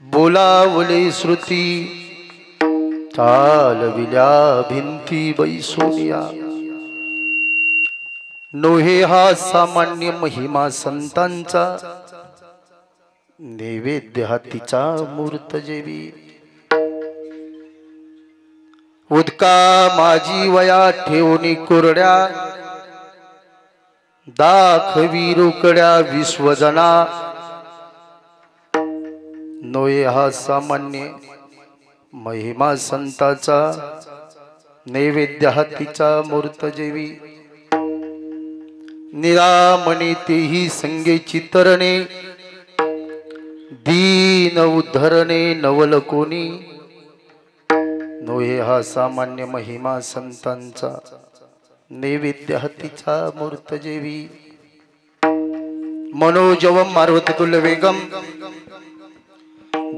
बोलावले श्रुती चालविल्या भिंती बैसोनिया। नोहे हा सामान्य महिमा संतांचा, नैवेद्य हातीचा मूर्त जेवी। उदका माझी वया ठेवणी कोरड्या, दाखवी रोकड्या विश्वजना। नोहे हा सामान्य महिमा संताचा, नैवेद्य हातीचा मूर्त जेवी। निरामणे तेही संगे चितरणे, दीन उद्धरणे नवल कोणी। नोहे हा सामान्य महिमा संतांचा, नैवेद्य हातीचा मूर्त जेवी। मनोजवम मारुततुल्य वेगम,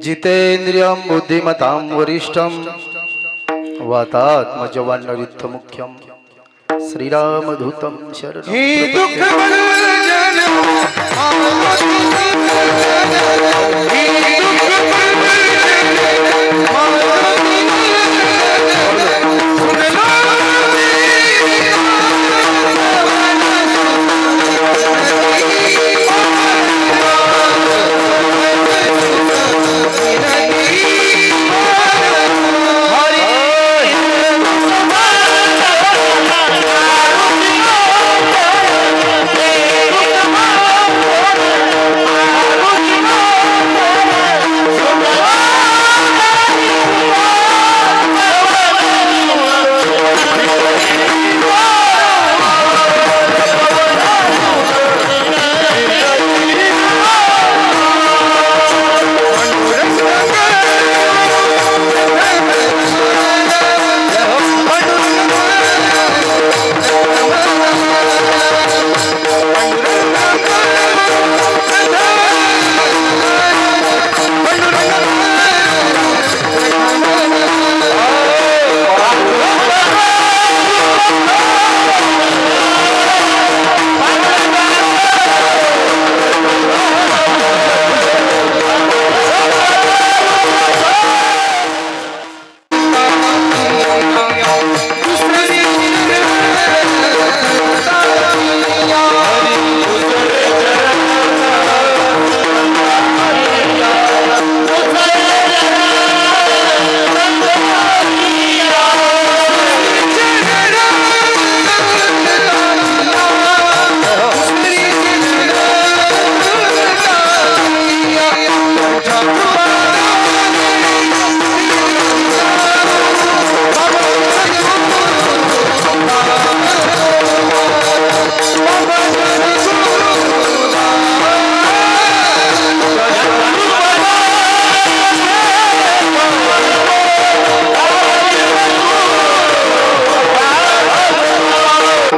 जितेंद्रियं बुद्धिमतां वरिष्ठं, वातात्मजं नरित्थमुख्यं, श्रीरामदूतं शरणं।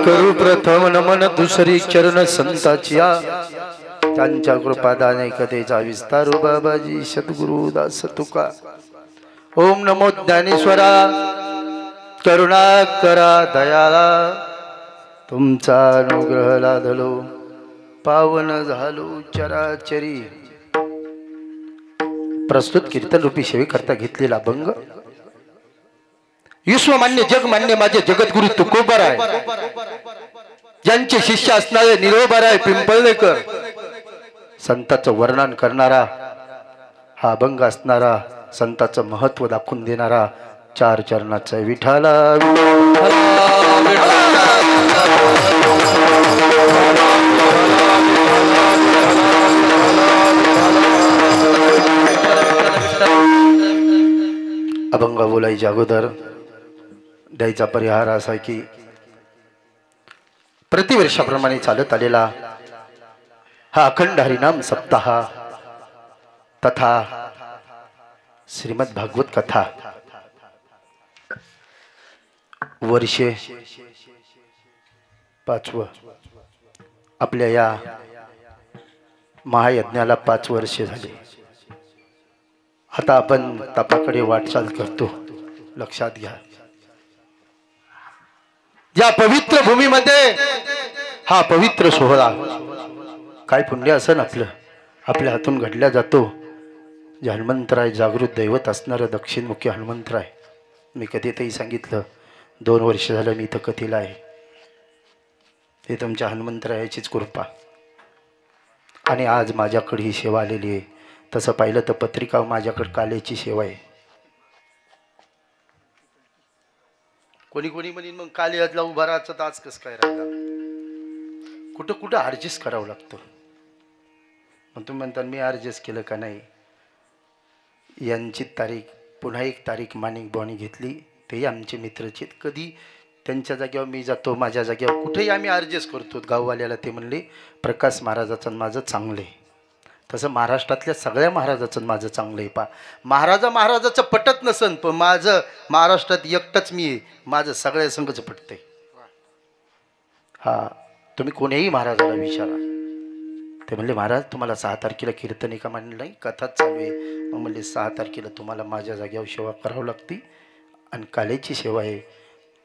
करू प्रथम नमन दुसरी चरण संताचिया, त्यांच्या कृपादाने कथेचा विस्तारू बाबाजी सद्गुरु दास तुका। ओम नमो ज्ञानेश्वरा, करुणा करा दयाला, तुमचा अनुग्रह लाधलो पावन झालो चराचरी। प्रस्तुत कीर्तन रूपी सेवे करता घेतलेला अभंग विश्वमान्य जगमान्य माझे जगद्गुरु तुकोबाराय, ज्यांचे शिष्य असणारे निरोबाराय पिंपळनेकर, संतांचं वर्णन करणारा हा अभंग असणारा, संतांचं महत्व दाखवून देणारा चार चरणाचा विठाला। अभंग बोलायच्या अगोदर द्यायचा परिहार असा की प्रतिवर्षाप्रमाणे चालत आलेला हा अखंड हरिनाम सप्ताह तथा श्रीमद भागवत कथा वर्षे 5वं, आपल्या या महायज्ञाला 5 वर्षे झाली। आता आपण तपाकडे वाटचाल करतो। लक्षात घ्या, या पवित्र भूमीमध्ये हा पवित्र सोहळा काय पुण्य असन आपलं आपल्या हातून घडल्या जातो, जे हनुमंतराय जागृत दैवत असणारं दक्षिणमुखी हनुमंतराय, मी कधीतरी सांगितलं 2 वर्ष झालं मी इथं कथेला आहे. ते तुमच्या हनुमंतरायाचीच कृपा. आणि आज माझ्याकडे ही सेवा आलेली आहे. तसं पाहिलं तर पत्रिका माझ्याकडे कालेची सेवा आहे. कोणी कोणी म्हणेन मग काले आजला उभा राहायचं तर आज कसं काय राहिला. कुठं कुठं ॲडजस्ट करावं लागतं. मग तुम्ही म्हणता मी ॲडजस्ट केलं का नाही. यांची तारीख पुन्हा एक तारीख माणिक बॉनी घेतली. तेही आमचे मित्रचे. कधी त्यांच्या जागेवर मी जातो, माझ्या जागेवर कुठेही आम्ही ॲडजस्ट करतो. गाववाल्याला ते म्हणले प्रकाश महाराजाचं माझं चांगलं आहे. तसं महाराष्ट्रातल्या सगळ्या महाराजाचं माझं चांगलं आहे. महाराजाचं पटत नसन, पण माझं महाराष्ट्रात एकटंच मी आहे. माझं सगळ्या संघच पटतंय. हा, तुम्ही कोणीही महाराजाला विचारा. ते म्हणले महाराज तुम्हाला 6 तारखेला कीर्तन आहे का. म्हणलं नाही, कथाच चालू आहे. मग म्हणले 6 तारखेला तुम्हाला माझ्या जागेवर सेवा करावं लागते आणि कालेची सेवा आहे.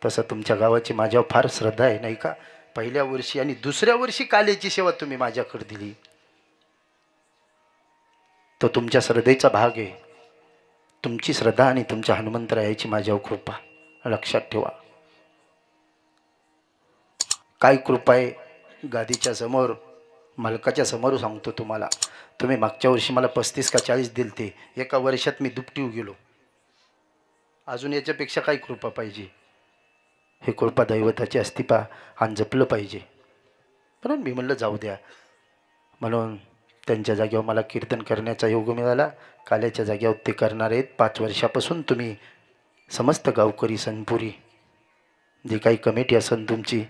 तसं तुमच्या गावाची माझ्यावर फार श्रद्धा आहे नाही का. पहिल्या वर्षी आणि दुसऱ्या वर्षी कालेची सेवा तुम्ही माझ्याकडे दिली, तो तुमच्या श्रद्धेचा भाग आहे. तुमची श्रद्धा आणि तुमच्या हनुमंतरायाची माझ्यावर कृपा लक्षात ठेवा. काय कृपा आहे. गादीच्या समोर मालकाच्या समोर सांगतो तुम्हाला. तुम्ही मागच्या वर्षी मला 35 का 40 दिलते. एका वर्षात मी दुपटी गेलो. अजून याच्यापेक्षा काय कृपा पाहिजे. हे कृपा दैवताची असती पा आणि जपलं पाहिजे. म्हणून मी म्हणलं जाऊ द्या. म्हणून त्यांच्या जागेवर मला कीर्तन करण्याचा योग मिळाला. काल्याच्या जागेवर ते करणार आहेत. 5 वर्षापासून तुम्ही समस्त गावकरी सनपुरी जे काही कमिटी असेल तुमची,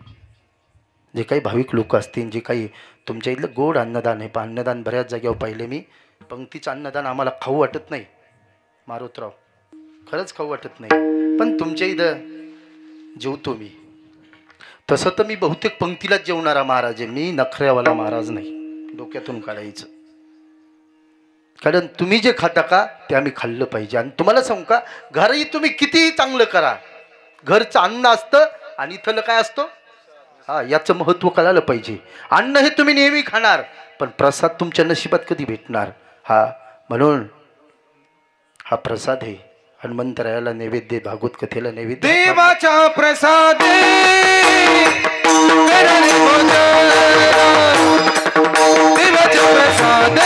जे काही भाविक लोक असतील, जे काही तुमच्या इथलं गोड अन्नदान आहे. पण अन्नदान बऱ्याच जागेवर पाहिले मी. पंक्तीचं अन्नदान आम्हाला खाऊ वाटत नाही मारुतराव, खरंच खाऊ वाटत नाही. पण तुमच्या इथं जेवतो मी. तसं तर मी बहुतेक पंक्तीलाच जेवणारा महाराज आहे. मी नखऱ्यावाला महाराज नाही. डोक्यातून काढायचं. कारण तुम्ही जे खाता का ते आम्ही खाल्लं पाहिजे. आणि तुम्हाला सांगू का, घरही तुम्ही कितीही चांगलं करा, घरचं अन्न असतं आणि इथलं काय असतं. हा, याचं महत्त्व कळालं पाहिजे. अन्न हे तुम्ही नेहमी खाणार, पण प्रसाद तुमच्या नशिबात कधी भेटणार. हा, म्हणून हा प्रसाद आहे. हनुमंतरायाला नैवेद्य, भागवत कथेला नैवेद्य, देवाचा प्रसाद देवाचा प्रसाद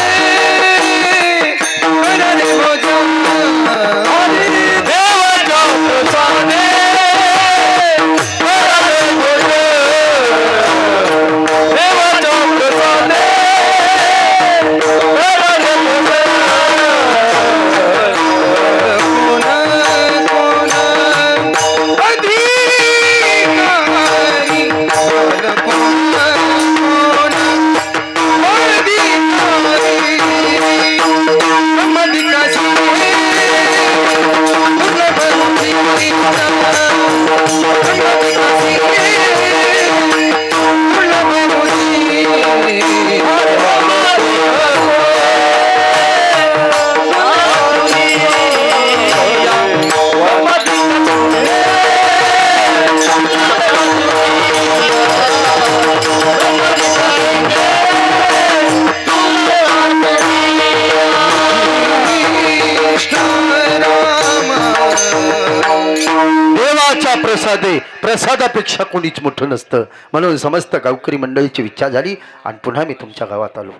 प्रसादापेक्षा कोणीच मोठं नसतं. म्हणून समस्त गावकरी मंडळीची इच्छा झाली आणि पुन्हा मी तुमच्या गावात आलो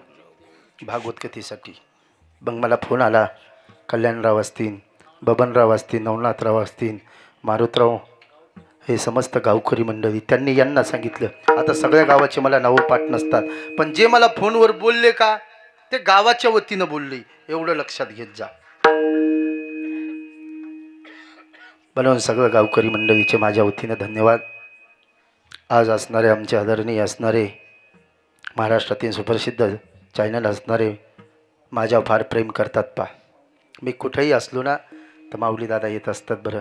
भागवत कथेसाठी. मग मला फोन आला. कल्याणराव असतील, बबनराव असतील, नवनाथराव असतील, मारुतराव, हे समस्त गावकरी मंडळी. त्यांनी यांना सांगितलं. आता सगळ्या गावाचे मला नावं पाठ नसतात, पण जे मला फोनवर बोलले का ते गावाच्या वतीनं बोलले, एवढं लक्षात घेत जा. म्हणून सगळं गावकरी मंडळीचे माझ्या वतीनं धन्यवाद. आज असणारे आमचे आदरणीय असणारे महाराष्ट्रातील सुप्रसिद्ध चॅनल असणारे माझ्यावर फार प्रेम करतात पा. मी कुठेही असलो ना तर माऊली दादा येत असतात. बरं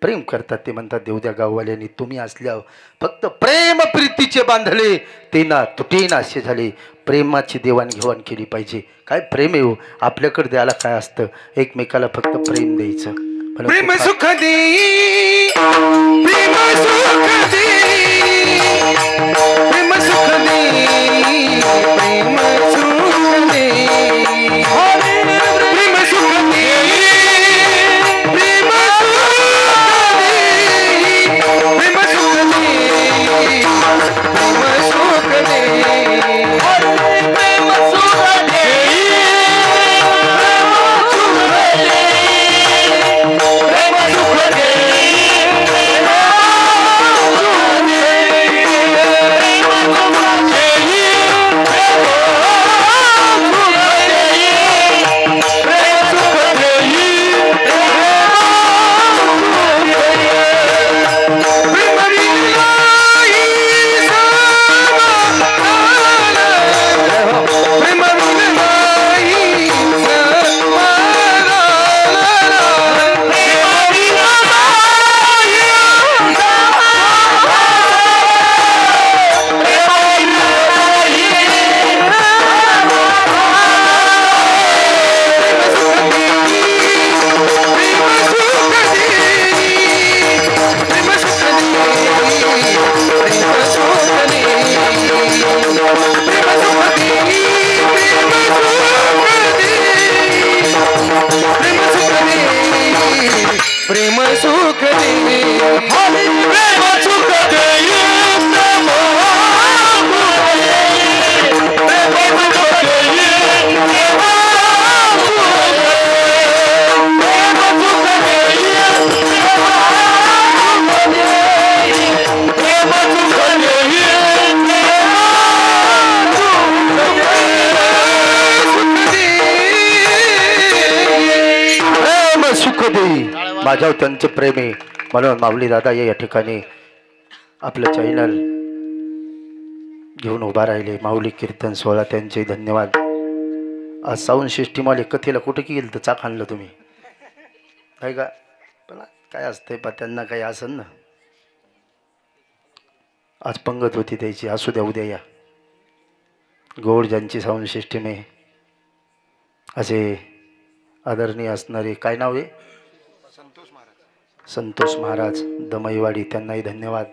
प्रेम करतात. ते म्हणतात देऊ द्या गाववाल्यांनी, तुम्ही असल्यावर फक्त प्रेम प्रीतीचे बांधले ते ना तुटे ना असे झाले. प्रेमाची देवाणघेवाण केली पाहिजे. काय प्रेम आहे हो आपल्याकडे, द्यायला काय असतं, एकमेकाला फक्त प्रेम द्यायचं. प्रेम सुख दे, प्रेम सुख दे, प्रेम सुख दे, प्रेम सुख दे, प्रेम सुख प्रेम सुख दे प्रेम सुख देई सुख देई माझ्यावर त्यांचं प्रेम आहे म्हणून माऊली दादा या ठिकाणी आपलं चॅनल घेऊन उभा राहिले. माऊली कीर्तन सोहळा त्यांचे धन्यवाद. आज साऊंड सिस्टीमवाले कथेला कुठं की गेलं तर चाक आणलं तुम्ही नाही का? पण काय असतंय पण त्यांना काही असन ना. आज पंगत होती त्याची. असू द्या उद्या या. गोड ज्यांची साऊंड सिस्टीम आहे असे आदरणीय असणारे काय नाव आहे संतोष महाराज दमईवाडी त्यांनाही धन्यवाद.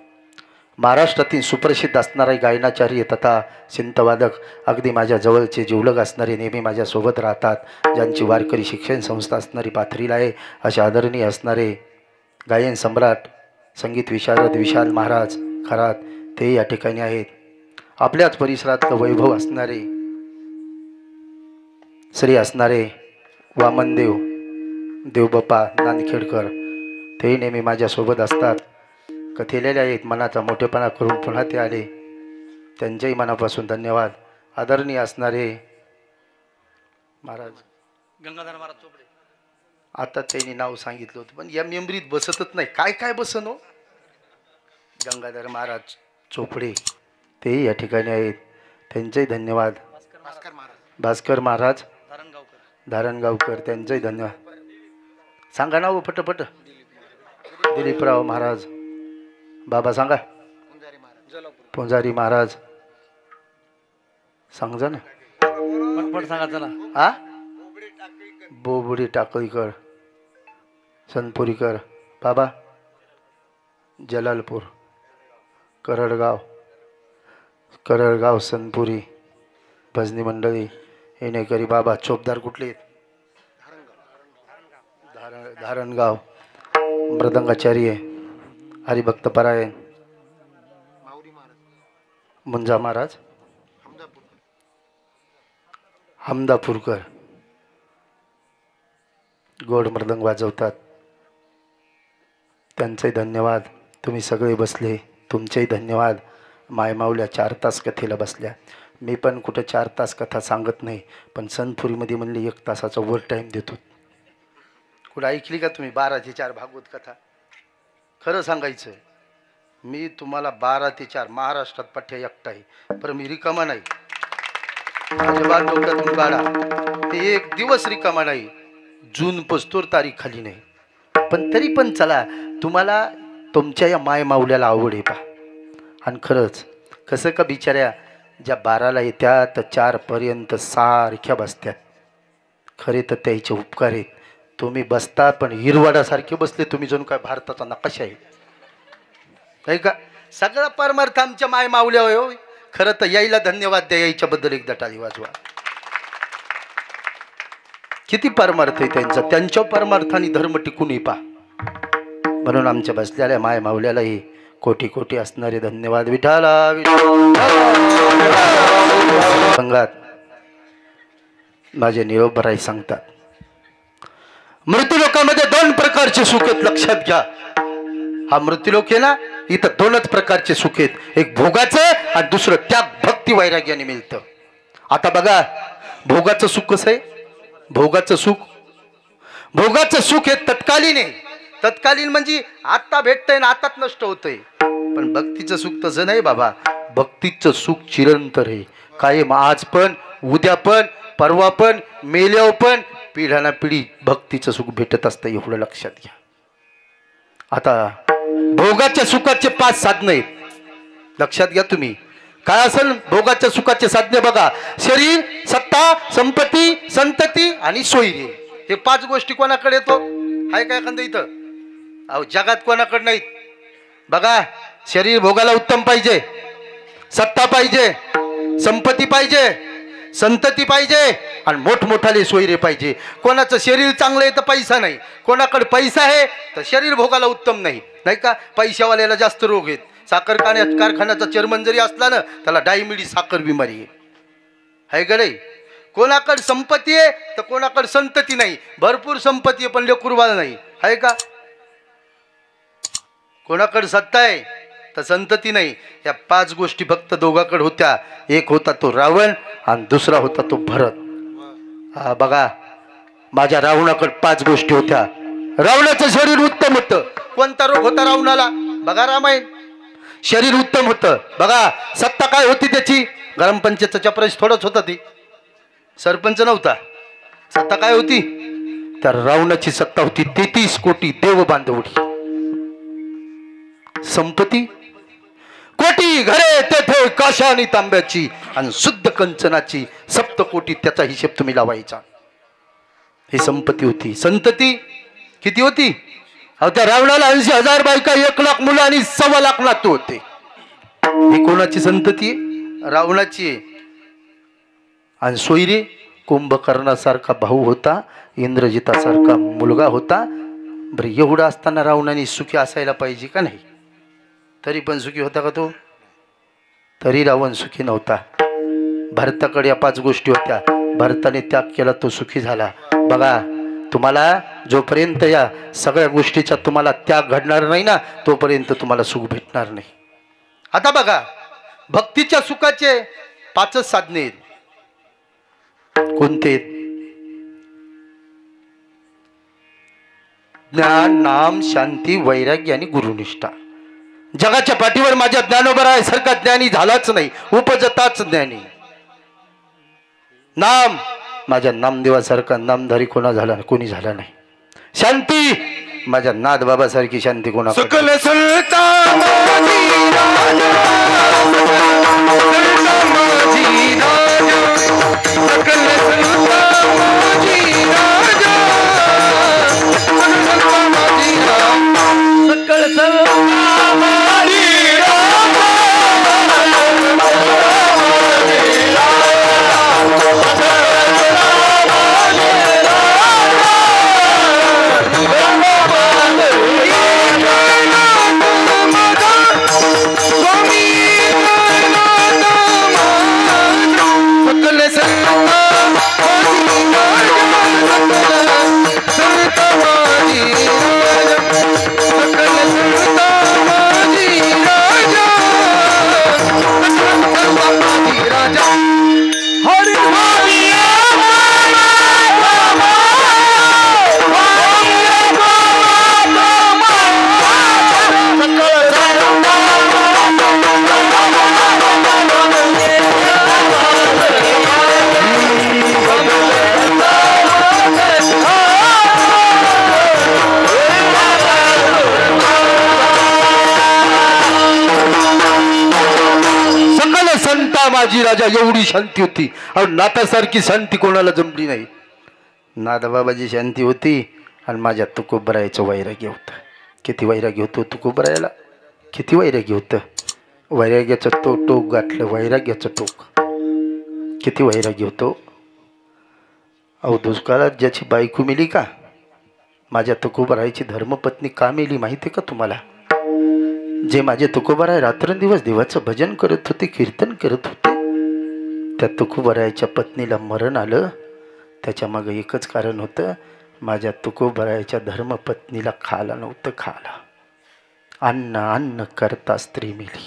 महाराष्ट्रातील सुप्रसिद्ध असणारे गायनाचार्य तथा सिंतवादक अगदी माझ्या जवळचे जिवलग असणारे नेहमी माझ्यासोबत राहतात. ज्यांची वारकरी शिक्षण संस्था असणारी पाथरीला आहे असे आदरणीय असणारे गायन सम्राट संगीत विशारद विशाल महाराज खरात ते या ठिकाणी आहेत. आपल्याच परिसरात वैभव असणारे श्री असणारे वामनदेव देवबापा नांदखेडकर तेही नेहमी माझ्यासोबत असतात. कथेलेले आहेत. मनाचा मोठेपणा करून पुन्हा ते आले. त्यांच्याही मनापासून धन्यवाद. आदरणीय असणारे महाराज गंगाधर महाराज चोपडे आता त्यांनी नाव सांगितलं होतं पण या मेमरीत बसतच नाही. काय काय बसन हो. गंगाधर महाराज चोपडे तेही या ठिकाणी आहेत. त्यांचेही धन्यवाद. भास्कर महाराज धारणगावकर त्यांचंही धन्यवाद. सांगा ना हो पटपट. दिलीपराव महाराज बाबा सांगा. पुंजारी महाराज सांगा ना पटपट सांगा चला. हा बोबडी टाकळीकर सनपुरीकर बाबा जलालपूर करडगाव सनपुरी भजनी मंडळी येणेकरी बाबा चोपदार कुठले धारणगाव मृदंगाचार्य हरिभक्त परायण मुंजा महाराज हमदापूरकर गोड मृदंग वाजवतात. त्यांचेही धन्यवाद. तुम्ही सगळे बसले तुमचेही धन्यवाद. मायमाऊल्या 4 तास कथेला बसल्या. मी पण कुठं 4 तास कथा सांगत नाही पण सनपुरीमध्ये म्हणले 1 तासाचा ओव्हर टाईम देतो. कुठं ऐकली का तुम्ही 12 ते 4 भागवत कथा? खरं सांगायचं मी तुम्हाला 12 ते 4 महाराष्ट्रात पठ्या एकटा आहे पण मी रिकामा नाही. अजिबात डोक्यातून काढा. ते 1 दिवस रिकामा नाही. जून 25 तारीख खाली नाही पण तरी पण चला तुम्हाला तुमच्या या मायमाऊल्याला आवड आहे पा. आणि खरंच कसं का बिचाऱ्या ज्या 12ला येत्या तर 4 पर्यंत सारख्या बसत्यात. खरे तर त्याचे उपकार आहेत. तुम्ही बसता पण हिरवाडासारखे बसले तुम्ही जणू काय भारताचा नकाशा आहे का? सगळा परमार्थ आमच्या माय माऊल्या हो. खरं तर यायला धन्यवाद द्या. याच्याबद्दल एकदा टाळी वाजवा. किती परमार्थ आहे त्यांचा. त्यांच्या परमार्थाने धर्म टिकून येपा. म्हणून आमच्या बसलेल्या माय माऊल्यालाही कोटी कोटी असणारे धन्यवाद. विठाला संघात माझे निरोप भराई सांगतात. मृत्यूलोकामध्ये 2 प्रकारचे सुख आहेत लक्षात घ्या. हा मृत्यूलोक आहे ना इथं 2च प्रकारचे सुख आहेत. एक भोगाचं आणि दुसरं त्याग भक्ती वैराग्याने मिळतं. आता बघा भोगाचं सुख कसं आहे. भोगाचं सुख हे तत्कालीन आहे. तत्कालीन म्हणजे आता भेटतंय ना आताच नष्ट होतंय. पण भक्तीचं सुख तसं नाही बाबा. भक्तीचं सुख चिरंतर आहे. कायम आज पण उद्या पण परवा पण मेल्यावर पण पिढ्याना पिढी भक्तीचं सुख भेटत असतं. एवढं लक्षात घ्या. आता भोगाच्या सुखाचे 5 साधनं आहेत लक्षात घ्या तुम्ही. काय असेल भोगाच्या सुखाचे साधने बघा. शरीर सत्ता संपत्ती संतती आणि सोयरी. हे 5 गोष्टी कोणाकडे येतो हाय काय एखादं इथं? अहो जगात कोणाकडे नाहीत. बघा शरीर भोगाला उत्तम पाहिजे. सत्ता पाहिजे संपत्ती पाहिजे संतती पाहिजे आणि मोठमोठाले सोयरे पाहिजे. कोणाचं शरीर चांगलं आहे तर पैसा नाही, कोणाकडे पैसा आहे तर शरीर भोगायला उत्तम नाही, नाही का. पैशावाल्याला जास्त रोग आहेत. साखर कारखान्याचा चेअरमन जरी असला ना त्याला डायबिटीज साखर बिमारी आहे का नाही. कोणाकडे संपत्ती आहे तर कोणाकडे संतती नाही. भरपूर संपत्ती आहे पण लेकरूबाळ नाही आहे का. कोणाकडे सत्ता आहे तर संतती नाही. या 5 गोष्टी फक्त दोघाकडे होत्या. एक होता तो रावण आणि दुसरा होता तो भरत. बघा माझ्या रावणाकडे 5 गोष्टी होत्या. रावणाचं शरीर उत्तम होतं. कोणता रोग होता रावणाला बघा रामायण. शरीर उत्तम होतं. बघा सत्ता काय होती त्याची. ग्रामपंचायतचा चपराश थोडंच होता ती, सरपंच नव्हता. सत्ता काय होती तर रावणाची सत्ता होती 33 कोटी देव बांधवडी. संपत्ती कोटी घरे तेथे काशा आणि तांब्याची आणि शुद्ध कंचनाची 7 कोटी. त्याचा हिशेब तुम्ही लावायचा. ही संपत्ती होती. संतती किती होती. अहो त्या रावणाला 80,000 बायका, 1,00,000 मुलं आणि 1,25,00,000 नातू होते. ही कोणाची संतती आहे. रावणाची आहे. आणि सोयरे कुंभकर्णासारखा भाऊ होता, इंद्रजितासारखा मुलगा होता. बरं एवढं असताना रावणाने सुखी असायला पाहिजे का नाही. तरी पण सुखी होता का तो. तरी रावण सुखी नव्हता. भरताकडे या 5 गोष्टी होत्या. भरताने त्याग केला तो सुखी झाला. बघा तुम्हाला जोपर्यंत या सगळ्या गोष्टीचा तुम्हाला त्याग घडणार नाही ना तोपर्यंत तुम्हाला सुख भेटणार नाही. आता बघा भक्तीच्या सुखाचे 5च साधने आहेत. कोणते. ज्ञान, नाम, शांती, वैराग्य आणि गुरुनिष्ठा. जगाच्या पाठीवर माझ्या ज्ञानोबराय सारखा ज्ञानी झालाच नाही, उपजताच ज्ञानी. नाम माझ्या नामदेवासारखा नामधारी कोणी झाला नाही. शांती माझ्या नाथबाबासारखी शांती कोणा. सकल सुलतान माझी राजा, सकल सुलतान माझी राजा, सकल सुलतान माझी राजा, सकल सुलतान माझी माझी राजा एवढी शांती होती. अहो नाथासारखी शांती कोणाला जमली नाही. नाथबाबाची शांती होती आणि माझ्या तुकोबरायचं वैराग्य होतं. किती वैराग्य होतं तुकोबरायला. किती वैराग्य होतं. वैराग्याचं टोक गाठलं. वैराग्याचं टोक किती वैराग्य होतं. अहो दुष्काळात ज्याची बायको मिली का. माझ्या तुकोबरायची धर्मपत्नी का मिली माहिती आहे का तुम्हाला. जे माझे तुकोबराय रात्रंदिवस देवाचं भजन करत होते, कीर्तन करत होते, त्या तुकोबरायच्या पत्नीला मरण आलं. त्याच्या मागं एकच कारण होतं. माझ्या तुकोबरायच्या धर्मपत्नीला खायला नव्हतं. खायला अन्न करता स्त्री मेली.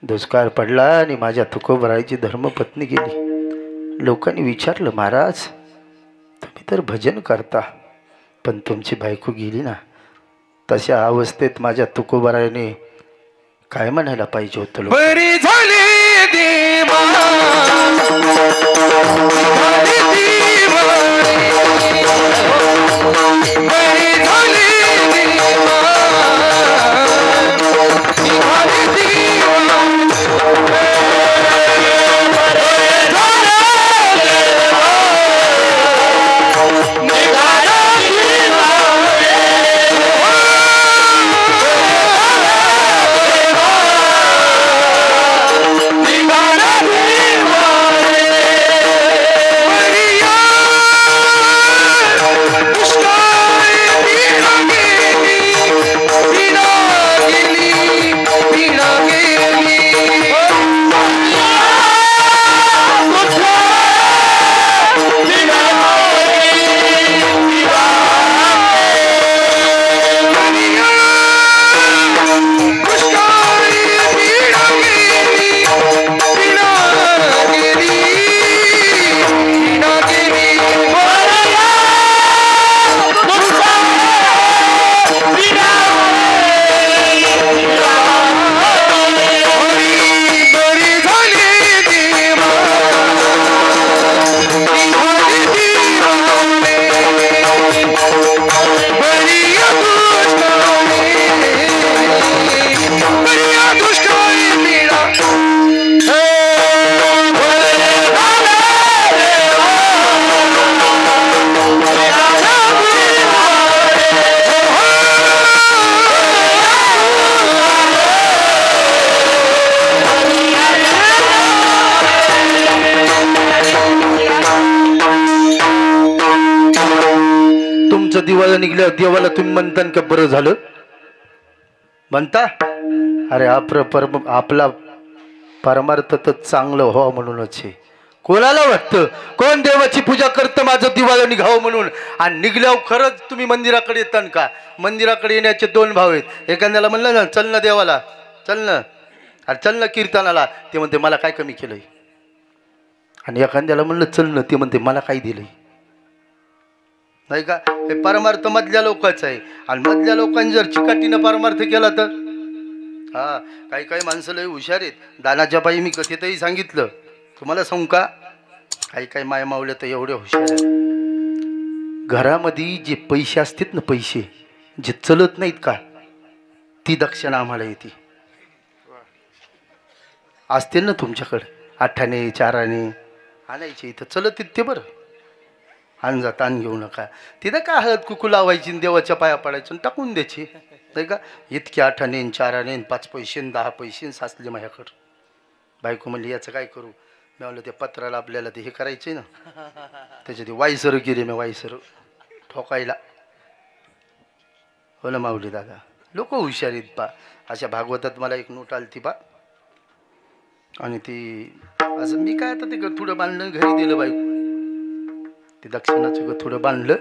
दुष्काळ पडला आणि माझ्या तुकोबरायची धर्मपत्नी गेली. लोकांनी विचारलं महाराज तुम्ही तर भजन करता पण तुमची बायको गेली ना. तशा अवस्थेत माझ्या तुकोबरायने काय म्हणायला पाहिजे होतं. बरी झाली देवा, बरी झाली देवा, तुमचं दिवाळं निघलं देवाला तुम्ही म्हणता का बरं झालं म्हणता? अरे आपला परमार्थ तर चांगलं हो म्हणूनच आहे. कोणाला वाटतं कोण देवाची पूजा करतं माझं दिवाळं निघावं म्हणून? आणि निघल्यावर खरंच तुम्ही मंदिराकडे येतान का? मंदिराकडे येण्याचे दोन भाव आहेत. एखाद्याला म्हणलं ना चल ना देवाला, चल ना, अरे चल ना कीर्तनाला, ते म्हणते मला काय कमी केलंय. आणि एखाद्याला म्हणलं चल ना, ते म्हणते मला काय दिलंय. नाही का? हे परमार्थ मधल्या लोकांचं आहे. आणि मधल्या लोकांनी जर चिकाटीनं परमार्थ केला तर हा, काही काही माणसं लय हुशार आहेत. दानाच्या पायी मी कथेतही सांगितलं, तुम्हाला सांगू का? काही काही माया मावल्या तर एवढे हुशार आहेत. घरामध्ये जे पैसे असतात ना, पैसे जे चलत नाहीत का, ती दक्षिणा आम्हाला येते. असतील ना तुमच्याकडे 8 आणे 4 आणे आणायचे, इथं चलत ते बरं. आण जा, ताण घेऊ नका. तिथं काय हळद कुकू लावायची, देवाच्या पाया पडायचं टाकून द्यायची. नाही का? इतके 8 आणे 4 आणे 5 पैसे 10 पैसे साचले माझ्याकडं. बायको म्हणली याचं काय करू? मी म्हणलं ते पत्राला आपल्याला ते हे करायचे ना, त्याच्या ते वायसर गेले मी, वायसर ठोकायला. हो ना माऊली दादा, लोक हुशार आहेत पा. अशा भागवतात मला एक नोट आली ती पा, आणि ती असं मी काय आता ते गथुडं बांधलं, घरी दिलं बायको. ते दक्षिणाचं गथुडं बांधलं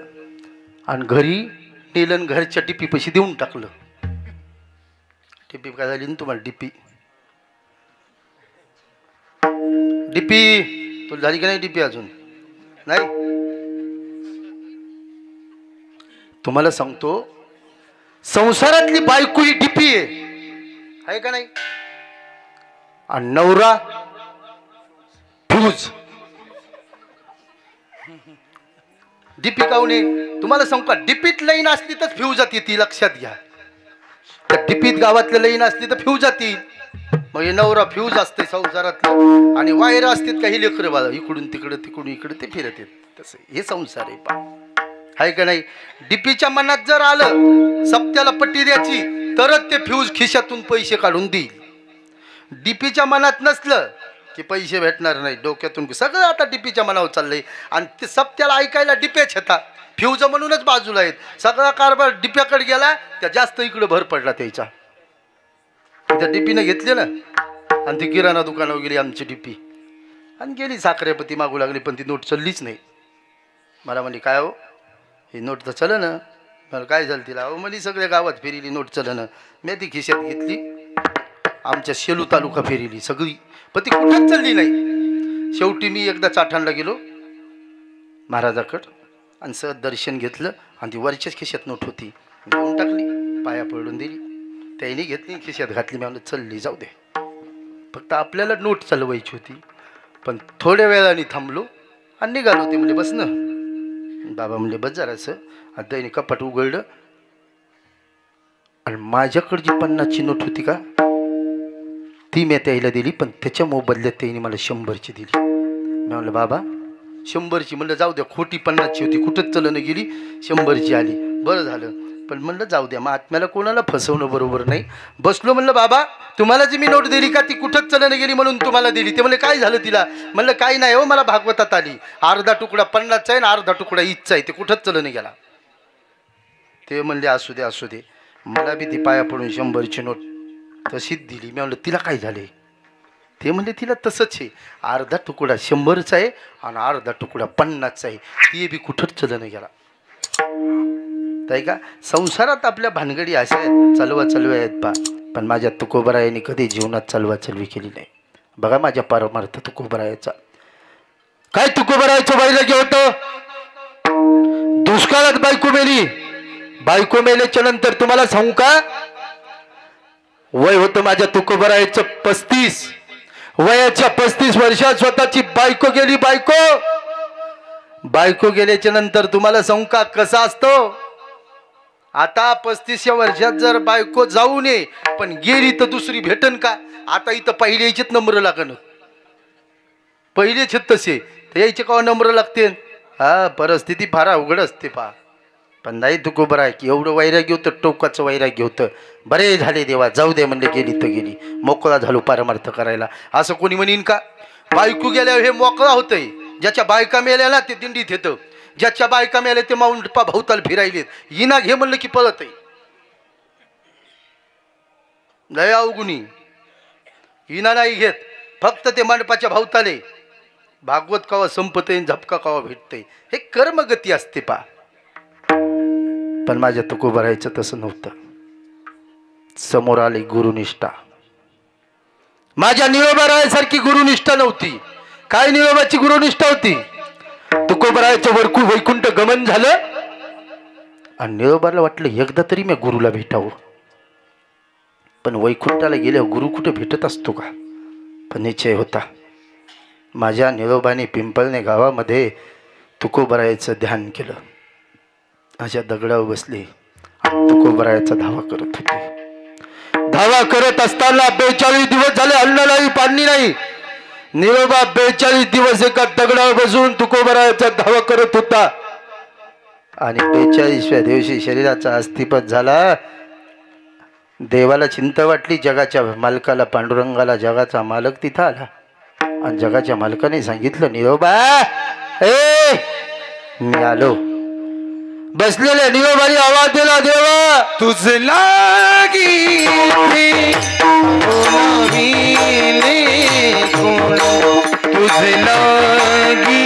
आणि घरी नेलं, घरच्या टिपी पैसे देऊन टाकलं. टिपी काय झाली ना तुम्हाला? डीपी तुला झाली की नाही? डीपी अजून नाही. तुम्हाला सांगतो, संसारातली बायको ही डीपी आहे का नाही? आणि नवरा फ्यूज. डीपी काऊने? तुम्हाला सांगू का? डीपीत लाईन असली तर फ्यूजात येते, लक्षात घ्या. त्या डीपीत गावातल्या लाईन असली तर फ्यूजात येईल. मग हे नवरा फ्यूज असते संसारातलं, आणि वायर असतात काही लेकरं बाळा, इकडून तिकडं तिकडून इकडे ते फिरत येत. तसं हे संसार आहे पा, आहे का नाही? डीपीच्या मनात जर आलं सप्त्याला पट्टी द्यायची, तरच ते फ्यूज खिशातून पैसे काढून देईल. डीपीच्या मनात नसलं की पैसे भेटणार नाही. डोक्यातून सगळं आता डीपीच्या मनावर चाललंय. आणि ते सप्त्याला ऐकायला डिप्याच होता, फ्यूज म्हणूनच बाजूला आहेत. सगळा कारभार डिप्याकडे गेला, त्या जास्त इकडे भर पडला त्याचा. त्या डीपीनं घेतले ना, आणि ती किराणा दुकानावर गेली आमची डीपी, आणि गेली साखरेपती मागू लागली, पण ती नोट चाललीच नाही. मला म्हणली काय हो, ही नोट तर चलं ना. मला काय झालं तिला? अहो म्हणली सगळ्या गावात फिरिली नोट चलं ना. मी ती खिशात घेतली, आमच्या शेलू तालुका फिरिली सगळी, पण ती कुठंच चालली नाही. शेवटी मी एकदा चाठाणला गेलो महाराजाकडं, आणि सहज दर्शन घेतलं, आणि ती वरच्याच खिशात नोट होती, घेऊन टाकली, पाया पडून दिली. त्याने घेतली, खिशात घातली. मी म्हणलं चलली जाऊ दे, फक्त आपल्याला नोट चालवायची होती. पण थोड्या वेळाने थांबलो आणि निघालो. ते म्हणजे बस ना बाबा, म्हणले बस जरासं. आणि त्याने कपाट उघडलं, आणि माझ्याकडे जी 50ची नोट होती का, ती मी त्याला दिली, पण त्याच्या मोबदल्यात त्याने मला 100ची दिली. मी म्हणलं बाबा 100ची, म्हणलं जाऊ द्या, खोटी 50ची होती, कुठंच चलन गेली, 100ची आली, बरं झालं. पण म्हणलं जाऊ द्या, मग आत्म्याला कोणाला फसवणं बरोबर नाही. बसलो, म्हणलं बाबा तुम्हाला जी मी नोट दिली का, ती कुठंच चलन गेली म्हणून तुम्हाला दिली. ते म्हणले काय झालं तिला? म्हणलं काही नाही हो, मला भागवतात आली, अर्धा तुकडा 50चा आहे आणि अर्धा तुकडा 20चा आहे, ते कुठंच चलन गेला. ते म्हणले असू दे असू दे. मला बी ती पाया पडून 100ची नोट तशीच दिली. मी म्हणलं तिला काय झाले? ते म्हणले तिला तसंच आहे, अर्धा तुकडा 100चा आहे आणि अर्धा तुकडा 50चा आहे, ते बी कुठंच चलन गेला. ताई का संसारात आपल्या भानगडी अशा आहेत, चलवा आहेत पा. पण माझ्या तुकोबरायाने कधी जीवनात चलवी केली नाही. बघा माझ्या परमार्थ तुकोबरायाचा काय. तुकोबरायाचं वैराग्य होतं. दुष्काळात बायको मेली, बायको मेल्याच्या नंतर तुम्हाला सांगू का, वय होतं माझ्या तुकोबरायाचं 35. वयाच्या 35 वर्षात स्वतःची बायको गेली. बायको गेल्याच्या नंतर तुम्हाला सांगू का कसा असतो. आता 35व्या वर्षात जर बायको जाऊ नये पण गेली तर दुसरी भेटन का? आता इथं पहिले यायचेच नंबर लागण, पहिलेच तसे तर यायचे का नंबर लागते. हा, परिस्थिती फार अवघड असते पा. पण नाही तुकोबराय की एवढं वैराग्य होतं, टोकाचं वैराग्य होतं. बरे झाले देवा, जाऊ दे म्हणले, गेली तर गेली, मोकळा झालो परमार्थ करायला. असं कोणी म्हणीन का? बायको गेल्यावर हे मोकळा होतंय. ज्याच्या बायका मेल्या ना ते दिंडीत येतं, ज्याच्या बायका मिळाले ते माऊंट भाऊताल फिरायलेत. हिना घे म्हणलं की पळत आहे. लय अवगुणी हिना नाही घेत. फक्त ते मंडपाच्या भावताले. भागवत कवा संपते झपका कवा भेटते. हे कर्मगती असते पा. पण माझ्या तुकोबा राहायचं तसं नव्हतं. समोर आली गुरुनिष्ठा. माझ्या निळोबा राहायसारखी गुरुनिष्ठा नव्हती. काय निळोबाची गुरुनिष्ठा होती. तुकोबा राहायचं वैकुंठ गमन झालं आणि निळोबाला वाटलं एकदा तरी मी गुरुला भेटावं. पण वैकुंठाला गेल्यावर गुरु कुठे भेटत असतो का. पण निश्चय होता. माझ्या निळोबाने पिंपळणे गावामध्ये तुकोबरायाचं ध्यान केलं. अशा दगडावर बसले आणि तुकोबरायाचा धावा करत होते. धावा करत असताना 42 दिवस झाले अन्न नाही पाणी नाही. निळोबा 42 दिवस एका दगडावर बसून तुकोबरायाचा धावा करत होता. आणि 42व्या दिवशी शरीराचा अस्थिपत झाला. देवाला चिंता वाटली. जगाच्या मालकाला पांडुरंगाला जगाचा मालक तिथं आला आणि जगाच्या मालकाने सांगितलं निळोबा मी आलो. बसलेल्या निळोबाने आवाज दिला देवा तुझ लागी तुझ लागी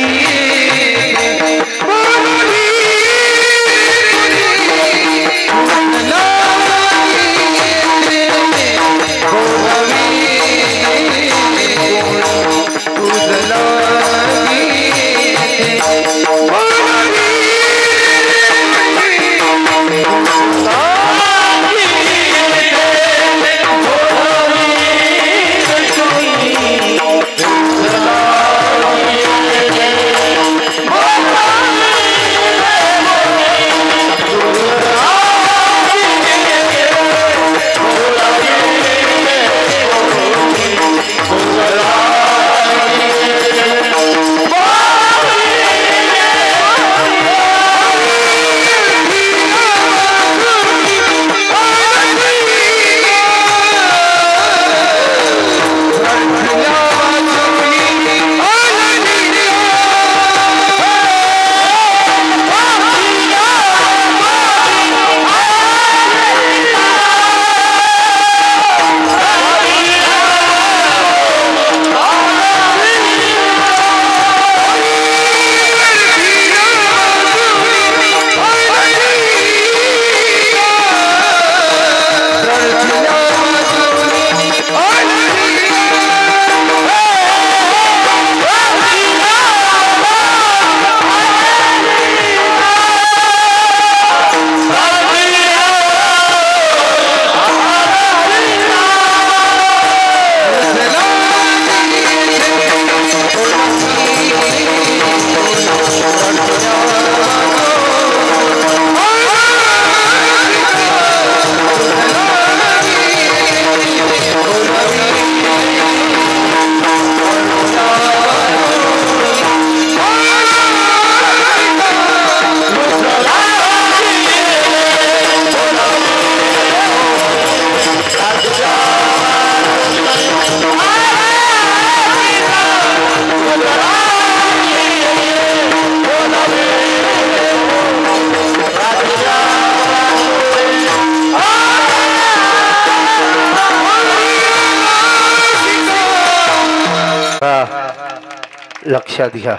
लक्षात घ्या.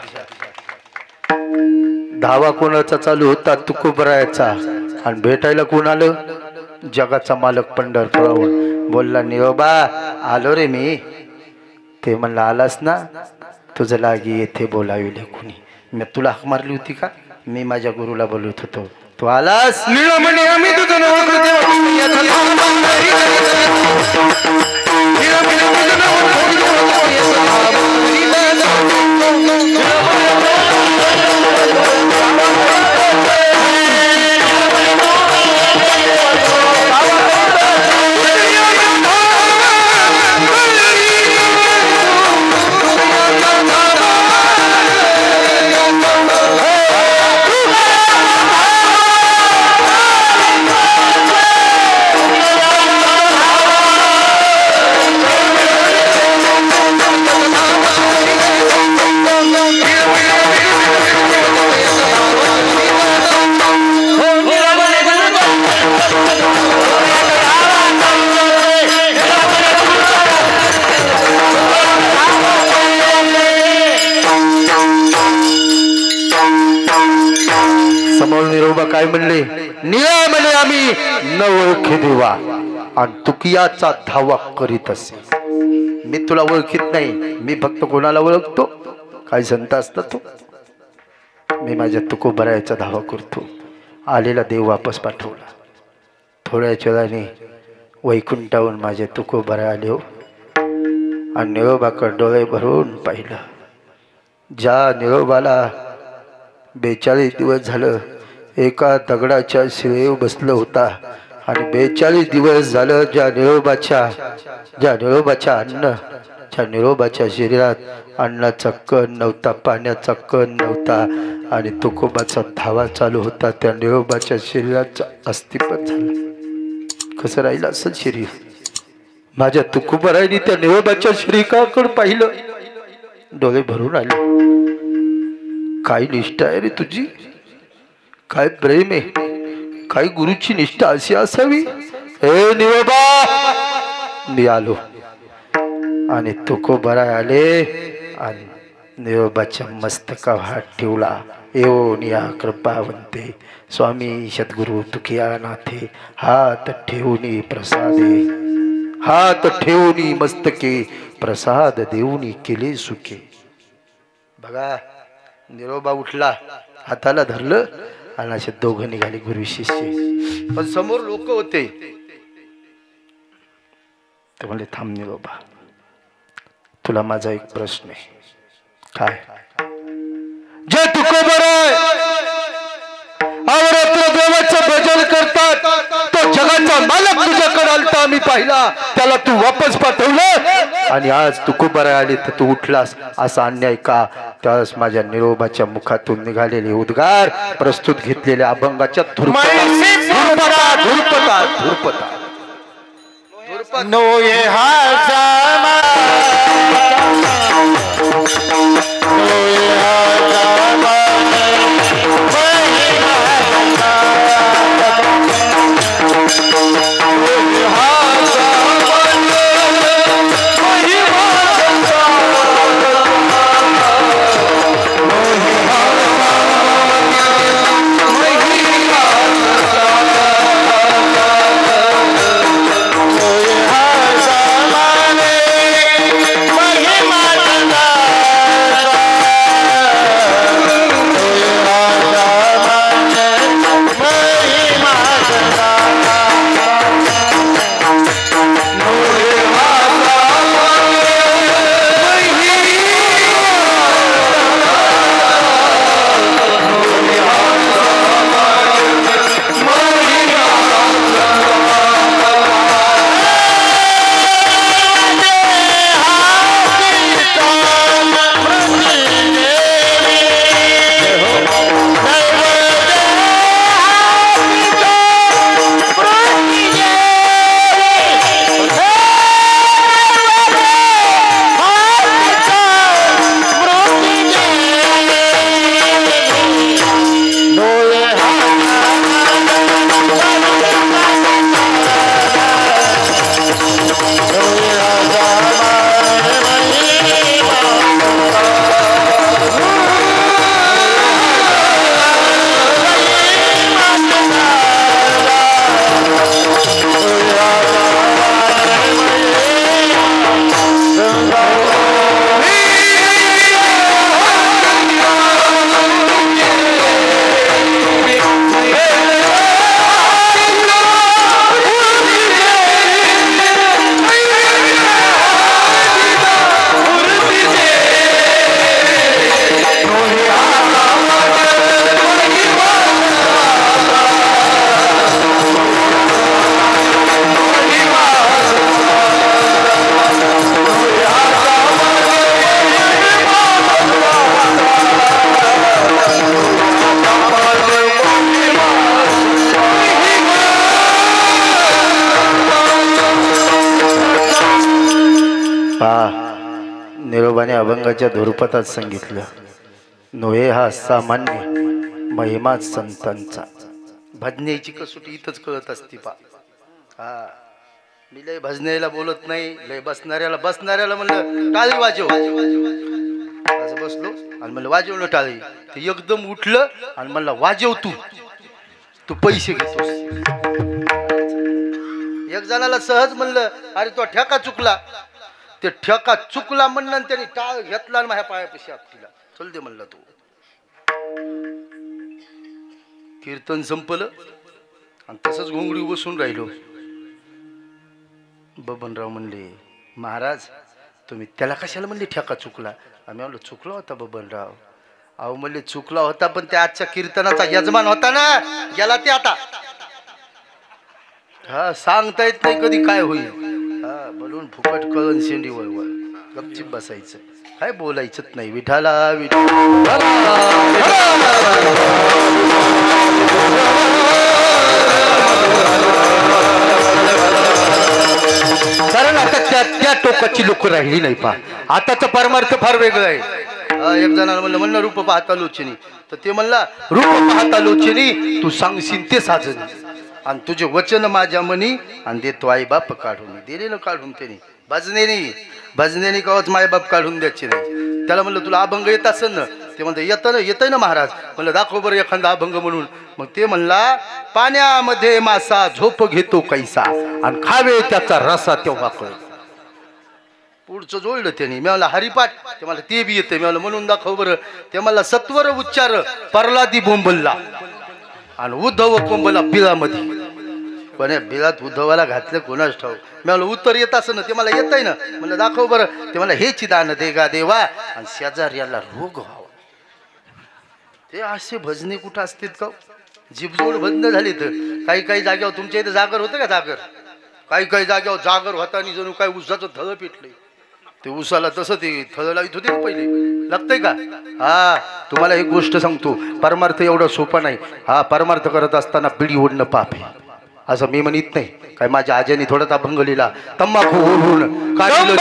धावा कोणाचा चालू होता तुकोबरायाचा आणि भेटायला कोण आलं जगाचा मालक पंढरपुरावर. बोलला निळोबा आलो रे मी. ते म्हणलं आलास ना तुझं लागी येथे बोलाविले कोणी. मी तुला हाक मारली होती का. मी माझ्या गुरुला बोलवत होतो तू आलास. निळा म्हणे आम्ही तुझं नाव करते समोर निरोबा काय म्हणले, निळा म्हणे आम्ही न ओळखी देवा आणि तुकियाचा धावा करीत असे. मी तुला ओळखीत नाही, मी फक्त कोणाला ओळखतो, काय संत असतात तो. मी माझ्या तुकोबरायाचा धावा करतो. आलेला देव वापस पाठवला. थोड्याच वेळाने वैकुंठाहून माझे तुकोबराय आले हो. आणि निरोबाकडे डोळे भरून पाहिलं. ज्या निरोबाला 42 दिवस झालं एका दगडाच्या शिळेवर बसलं होता आणि 42 दिवस झालं ज्या निरोबाच्या निरोबाच्या शरीरात अन्नाचा कण नव्हता, पाण्याचा कण नव्हता आणि तुकोबाचा धावा चालू होता. त्या निरोबाच्या शरीराचं अस्थिपत झालं. कसं राहिलं असं शरीर. माझ्या तुकोबारायने त्या निरोबाच्या शरीराकडे पाहिलं, डोळे भरून आले. काय निष्ठा आहे रे तुझी, काय प्रेम आहे, काय गुरुची निष्ठा अशी असावी. हे निरोबा, मी आलो. आणि तुकोबराय आले आणि निरोबाच्या मस्तकावर हात ठेवला. येऊन या कृपावंते स्वामी सद्गुरु तुकिया नाथे, हात ठेवूनी प्रसादे, हात ठेवूनी मस्तके प्रसाद देऊनी केले सुखे. बघा, निरोबा उठला, हाताला धरलं आणि असे दोघं निघाले गुरु शिष्य. पण समोर लोक होते. ते म्हणले, थांब निरोबा, तुला माझा एक प्रश्न आहे. काय? जे तुकोबराय अवरात्र देवाचं भजन करतात, तो जगाचा मालक तुझ्याकडे आलता, मी पाहिला, त्याला तू वापस पाठवलं आणि आज तुकोबराय आले तर तू उठलास, असा अन्याय का? त्यावेळेस माझ्या निरोबाच्या मुखातून निघालेले उद्गार प्रस्तुत घेतलेल्या अभंगाच्या धुरपता नोये हा श्यामा, नोये हा श्यामा, निरोबाने अभंगाच्या धुरपतात सांगितलं, नोहे हा सामान्य महिमाच संतांचा. भजनेची कसोटी इथंच कळत असती पा. हा, मी लय भजनेला बोलत नाही, लय बसणाऱ्याला म्हणलं टाळी वाजव, असं बसलो आणि म्हणलं वाजवणं टाळी. ते एकदम उठलं आणि म्हणलं वाजव तू, तू पैसे घेतोस. एक जणाला सहज म्हणलं अरे तो ठेका चुकला. ते ठेका चुकला म्हणलं आणि त्याने टाळ घेतला आणि माझ्या पायापाशी आपटीला. चल दे म्हणलं तू. कीर्तन संपलं आणि तसंच घोंगडी बसून राहिलो. बबनराव म्हणले महाराज तुम्ही त्याला कशाला म्हणले ठेका चुकला. आम्ही म्हणलो चुकला होता बबनराव. अहो म्हणले चुकला होता पण त्या आजच्या कीर्तनाचा यजमान होता ना, गेला ते आता. हा सांगता येत नाही कधी काय होईल. हा म्हणून फुकट कळण शेंडी वळवळ गपचिप बसायचं, काय बोलायचंच नाही. विठाला कारण आता त्या टोकाची लोक राहिली नाही. पा आताचं परमार्थ फार वेगळं आहे. एक जणाला म्हणलं रूप पाहता लोचनी, तर ते म्हणला रूप पाहता लोचनी तू सांगशील ते साजनी आणि तुझे वचन माझ्या मनी आणि देतो आई बाप काढून. दिले ना काढून त्याने भजनेने कवच मायबाप काढून द्यायचे नाही. त्याला म्हणलं तुला अभंग येत असेल ना. ते म्हणतं येतंय ना महाराज. म्हणलं दाखव बरं एखादा अभंग म्हणून. मग ते म्हणला पाण्यामध्ये मासा झोप घेतो कैसा आणि खावे त्याचा रसा तेव्हा कळ. पुढचं जोडलं त्यांनी. मी म्हणलं हरिपाठ. ते मला ते बी येते. मी म्हणलं म्हणून दाखव बरं. ते मला सत्वर उच्चार परलादी बोंबलला आणि उद्धव कोंबला बिळामध्ये. पण या बिळात उद्धवाला घातलं कोणाच ठाऊ. मी म्हणलं उत्तर येत असं ना. ते मला येत आहे ना. म्हणलं दाखव बरं. ते मला हेची दान देगा देवा आणि शेजाऱ्याला रोग व्हावा. ते असे भजने कुठं असतात का. जीभजोड भजन झाले तर काही जागेवर तुमच्या इथे जागर होतं का. जागर काही जागेवर जागर होता आणि जणू काय उसाचं थळ पेटलंय. ते उसाला तसं ते थळ लावित होते ना पहिले. लागतंय का. हा तुम्हाला एक गोष्ट सांगतो, परमार्थ एवढा सोपा नाही. हा परमार्थ करत असताना पिढी ओढणं पाप आहे असं मी म्हणत नाही. काय माझ्या आज्याने थोडासा अभंग लिहिला. तंबाखू ओढून काढिलं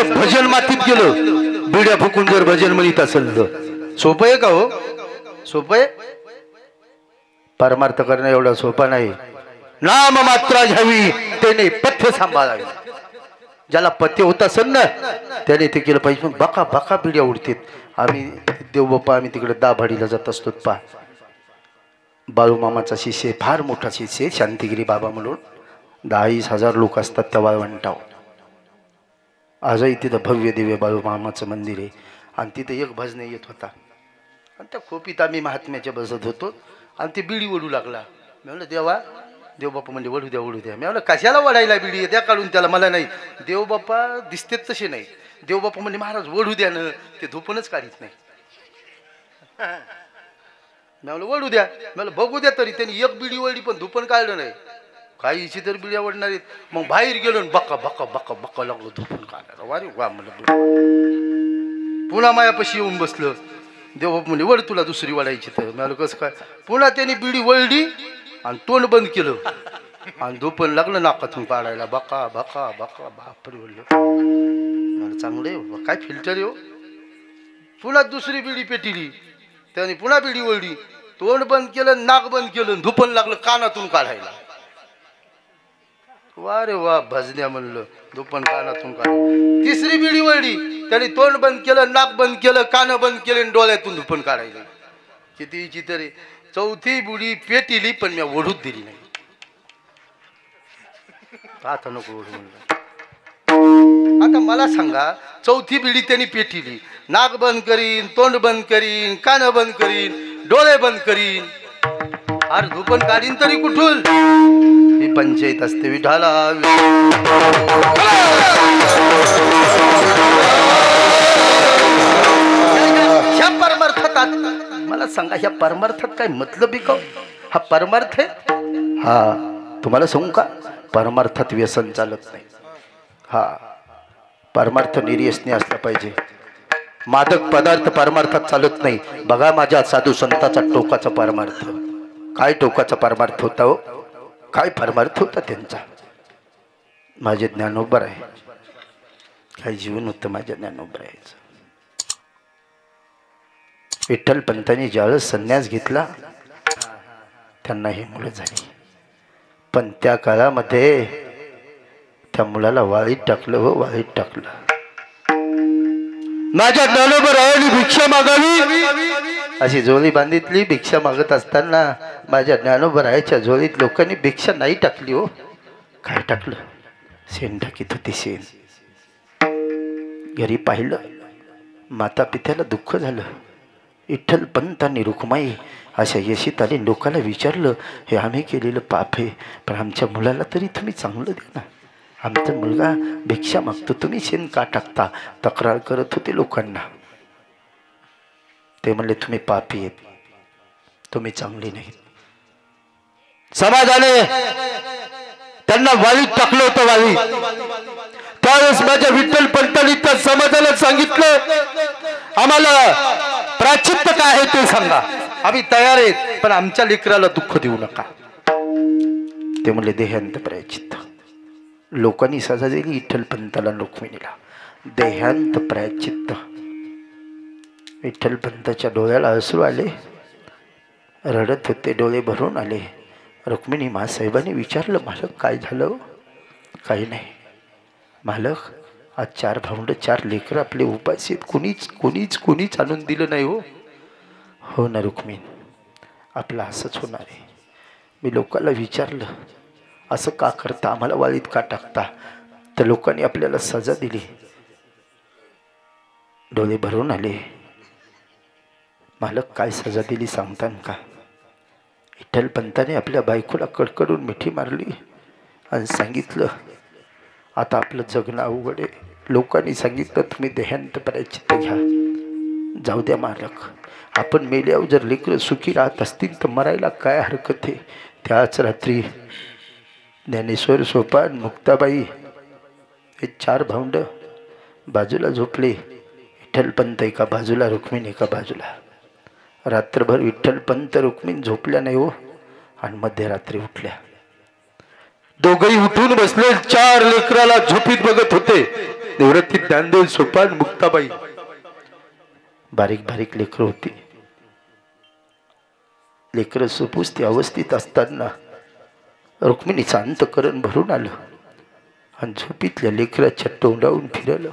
भजन मातीत गेलं. बिड्या फुकून जर भजन म्हणत असेल तर सोपं आहे का हो. सोपं आहे. परमार्थ करणं एवढा सोपा नाही. नाम मात्रा घ्यावी त्याने पथ्य सांभाळावी. ज्याला पथ्य होत असेल ना त्याने ते केलं पाहिजे. पण बका बका बिड्या उडतात. आम्ही देवबाप्पा आम्ही तिकडे दाभाडीला जात असतो. पा बाळूमामाचा शिष्य फार मोठा शिष्य शांतिगिरी बाबा म्हणून 10,000 लोक असतात त्या वाळवंटावर. आजही तिथं भव्य दिव्य बाळूमामाचं मंदिर आहे. आणि तिथं एक भजने येत होता आणि त्या खोपीत आम्ही महात्म्याच्या बसत होतो आणि ती बिडी ओढू लागला. मी म्हणलं देवबाप्पा म्हणजे वढू द्या वढू द्या. मी म्हणलं कशाला वढायला बिडी द्या काढून त्याला. मला नाही. देवबाप्पा दिसतेच तसे नाही. देवबाप्पा म्हणजे महाराज वढू द्या ना. ते धुपूनच काढीत नाही. मी म्हणलं वढू द्या. मी म्हणलं बघू द्या तरी. त्यांनी एक बिडी वळली पण धुपण काढलं नाही. काहीची तर बिड्या ओढणार आहेत. मग बाहेर गेलो बक्का बक्का बक्का बक्का लागलो धुपून काढायला. वारे वा म्हणलं. पुन्हा मायापाशी येऊन बसलं. देवबाप म्हणजे वळ तुला दुसरी वळायची तर. मला कसं काय. पुन्हा त्यांनी बिडी वळली आणि तोंड बंद केलं आणि धुपण लागलं नाकातून काढायला. बका बका बका बापरे म्हणलं. मला चांगलं आहे काय फिल्टर येऊ. पुन्हा दुसरी बिडी पेटिली. त्याने पुन्हा बिडी वळली, तोंड बंद केलं, नाक बंद केलं, धुपण लागलं कानातून काढायला. वा रे वा भजन्या म्हणलं. धुपण कानातून काढ. तिसरी बिडी वळली. त्याने तोंड बंद केलं, नाक बंद केलं, कान बंद केले, डोळ्यातून धुपण काढायला. कितीची तरी चौथी बुडी पेटिली पण मी ओढूच दिली नाही. आता नको ओढू म्हणलं. आता मला सांगा, चौथी बिडी त्यांनी पेटिली, नाक बंद करीन, तोंड बंद करीन, कान बंद करीन, डोळे बंद करीन, अरे झोपण काढीन तरी कुठून? ही पंचायत असते विठाला. ह्या परमार्थात मला सांगा, ह्या परमार्थात काय मतलब का? हा परमार्थ आहे. हा तुम्हाला सांगू का, परमार्थात व्यसन चालत नाही. हा परमार्थ निर्यसनी असला पाहिजे. मादक पदार्थ परमार्थात चालत नाही. बघा माझ्या साधू संताचा टोकाचा परमार्थ, काय टोकाचा परमार्थ होता हो, काय परमार्थ होता त्यांचा. माझे ज्ञानोबर आहे, काय जीवन होतं माझ्या ज्ञानोबर आहे. विठ्ठल पंतांनी ज्यावेळेस संन्यास घेतला त्यांना ही मुलं झाली, पण त्या काळामध्ये त्या मुलाला वाळीत टाकलं. हो, वाळीत टाकलं. माझ्या ज्ञानोबर आहे भिक्षा मागावी अशी झोळी बांधितली. भिक्षा मागत असताना माझ्या ज्ञानोबर आहेच्या झोळीत लोकांनी भिक्षा नाही टाकली. हो, काय टाकलं? शेण टाकीत होती, शेण. घरी पाहिलं, माता पित्याला दुःख झालं. विठ्ठल पंत आणि रुक्माई अशा यशीत आले. लोकांना विचारलं, हे आम्ही केलेलं पाप आहे, पण आमच्या मुलाला तरी तुम्ही चांगलं द्या ना. आमचा मुलगा भिक्षा मागतो, तुम्ही शेण का टाकता? तक्रार करत होते लोकांना. ते म्हणले, तुम्ही पापी आहेत, तुम्ही चांगली नाही. समाजाने त्यांना वाळीत टाकलं होतं. वाळीत त्यावेळेस माझ्या विठ्ठल पंतांनी त्या समाजाला सांगितलं, आम्हाला प्राचित्य काय आहे ते सांगा, आम्ही तयार आहेत, पण आमच्या लेकराला दुःख देऊ नका. ते म्हणले, देहांत प्रायचित्त. लोकांनी सजा दिली विठ्ठल पंताला, रुक्मिणीला. देहांत प्रायचित्त. विठ्ठल पंताच्या डोळ्याला अश्रू आले, रडत होते, डोळे भरून आले. रुक्मिणी मासाहेबांनी विचारलं, मालक काय झालं? काही नाही मालक, आज 4 भावंड 4 लेकरं आपले उपाशी आहेत, कोणीच आणून दिलं नाही. हो ना रुक्मिणी, आपलं असंच होणार आहे. मी लोकांना विचारलं, असं का करता, आम्हाला वाळीत का टाकता? तर लोकांनी आपल्याला सजा दिली. डोळे भरून आले. मालक काय सजा दिली सांगतान का? विठ्ठल पंताने आपल्या बायकोला कडकडून मिठी मारली आणि सांगितलं, आता आपलं जगणं अवघड आहे. लोकांनी सांगितलं, तुम्ही देहांत प्रायचित्त घ्या. जाऊ द्या मालक, आपण मेल्यावर जर लेकरं सुखी राहत असतील तर मरायला काय हरकत आहे. त्याच रात्री ज्ञानेश्वर सोपान मुक्ताबाई हे 4 भावंड बाजूला झोपले. विठ्ठल पंत एका बाजूला, रुक्मिणी एका बाजूला. रात्रभर विठ्ठल पंत रुक्मिणी झोपल्या नाही. हो, आणि मध्यरात्री उठल्या. दोघही उठून बसले. 4 लेकराला झोपीत बघत होते. निवृत्ती ज्ञानदेव सोपान मुक्ताबाई. बारीक बारीक लेकरं होती. लेकरं सुपुस्ती अवस्थित असताना रुक्मिणीचं अंतकरण भरून आलं आणि झोपीतल्या लेकराच्या तोंडावून फिरलं.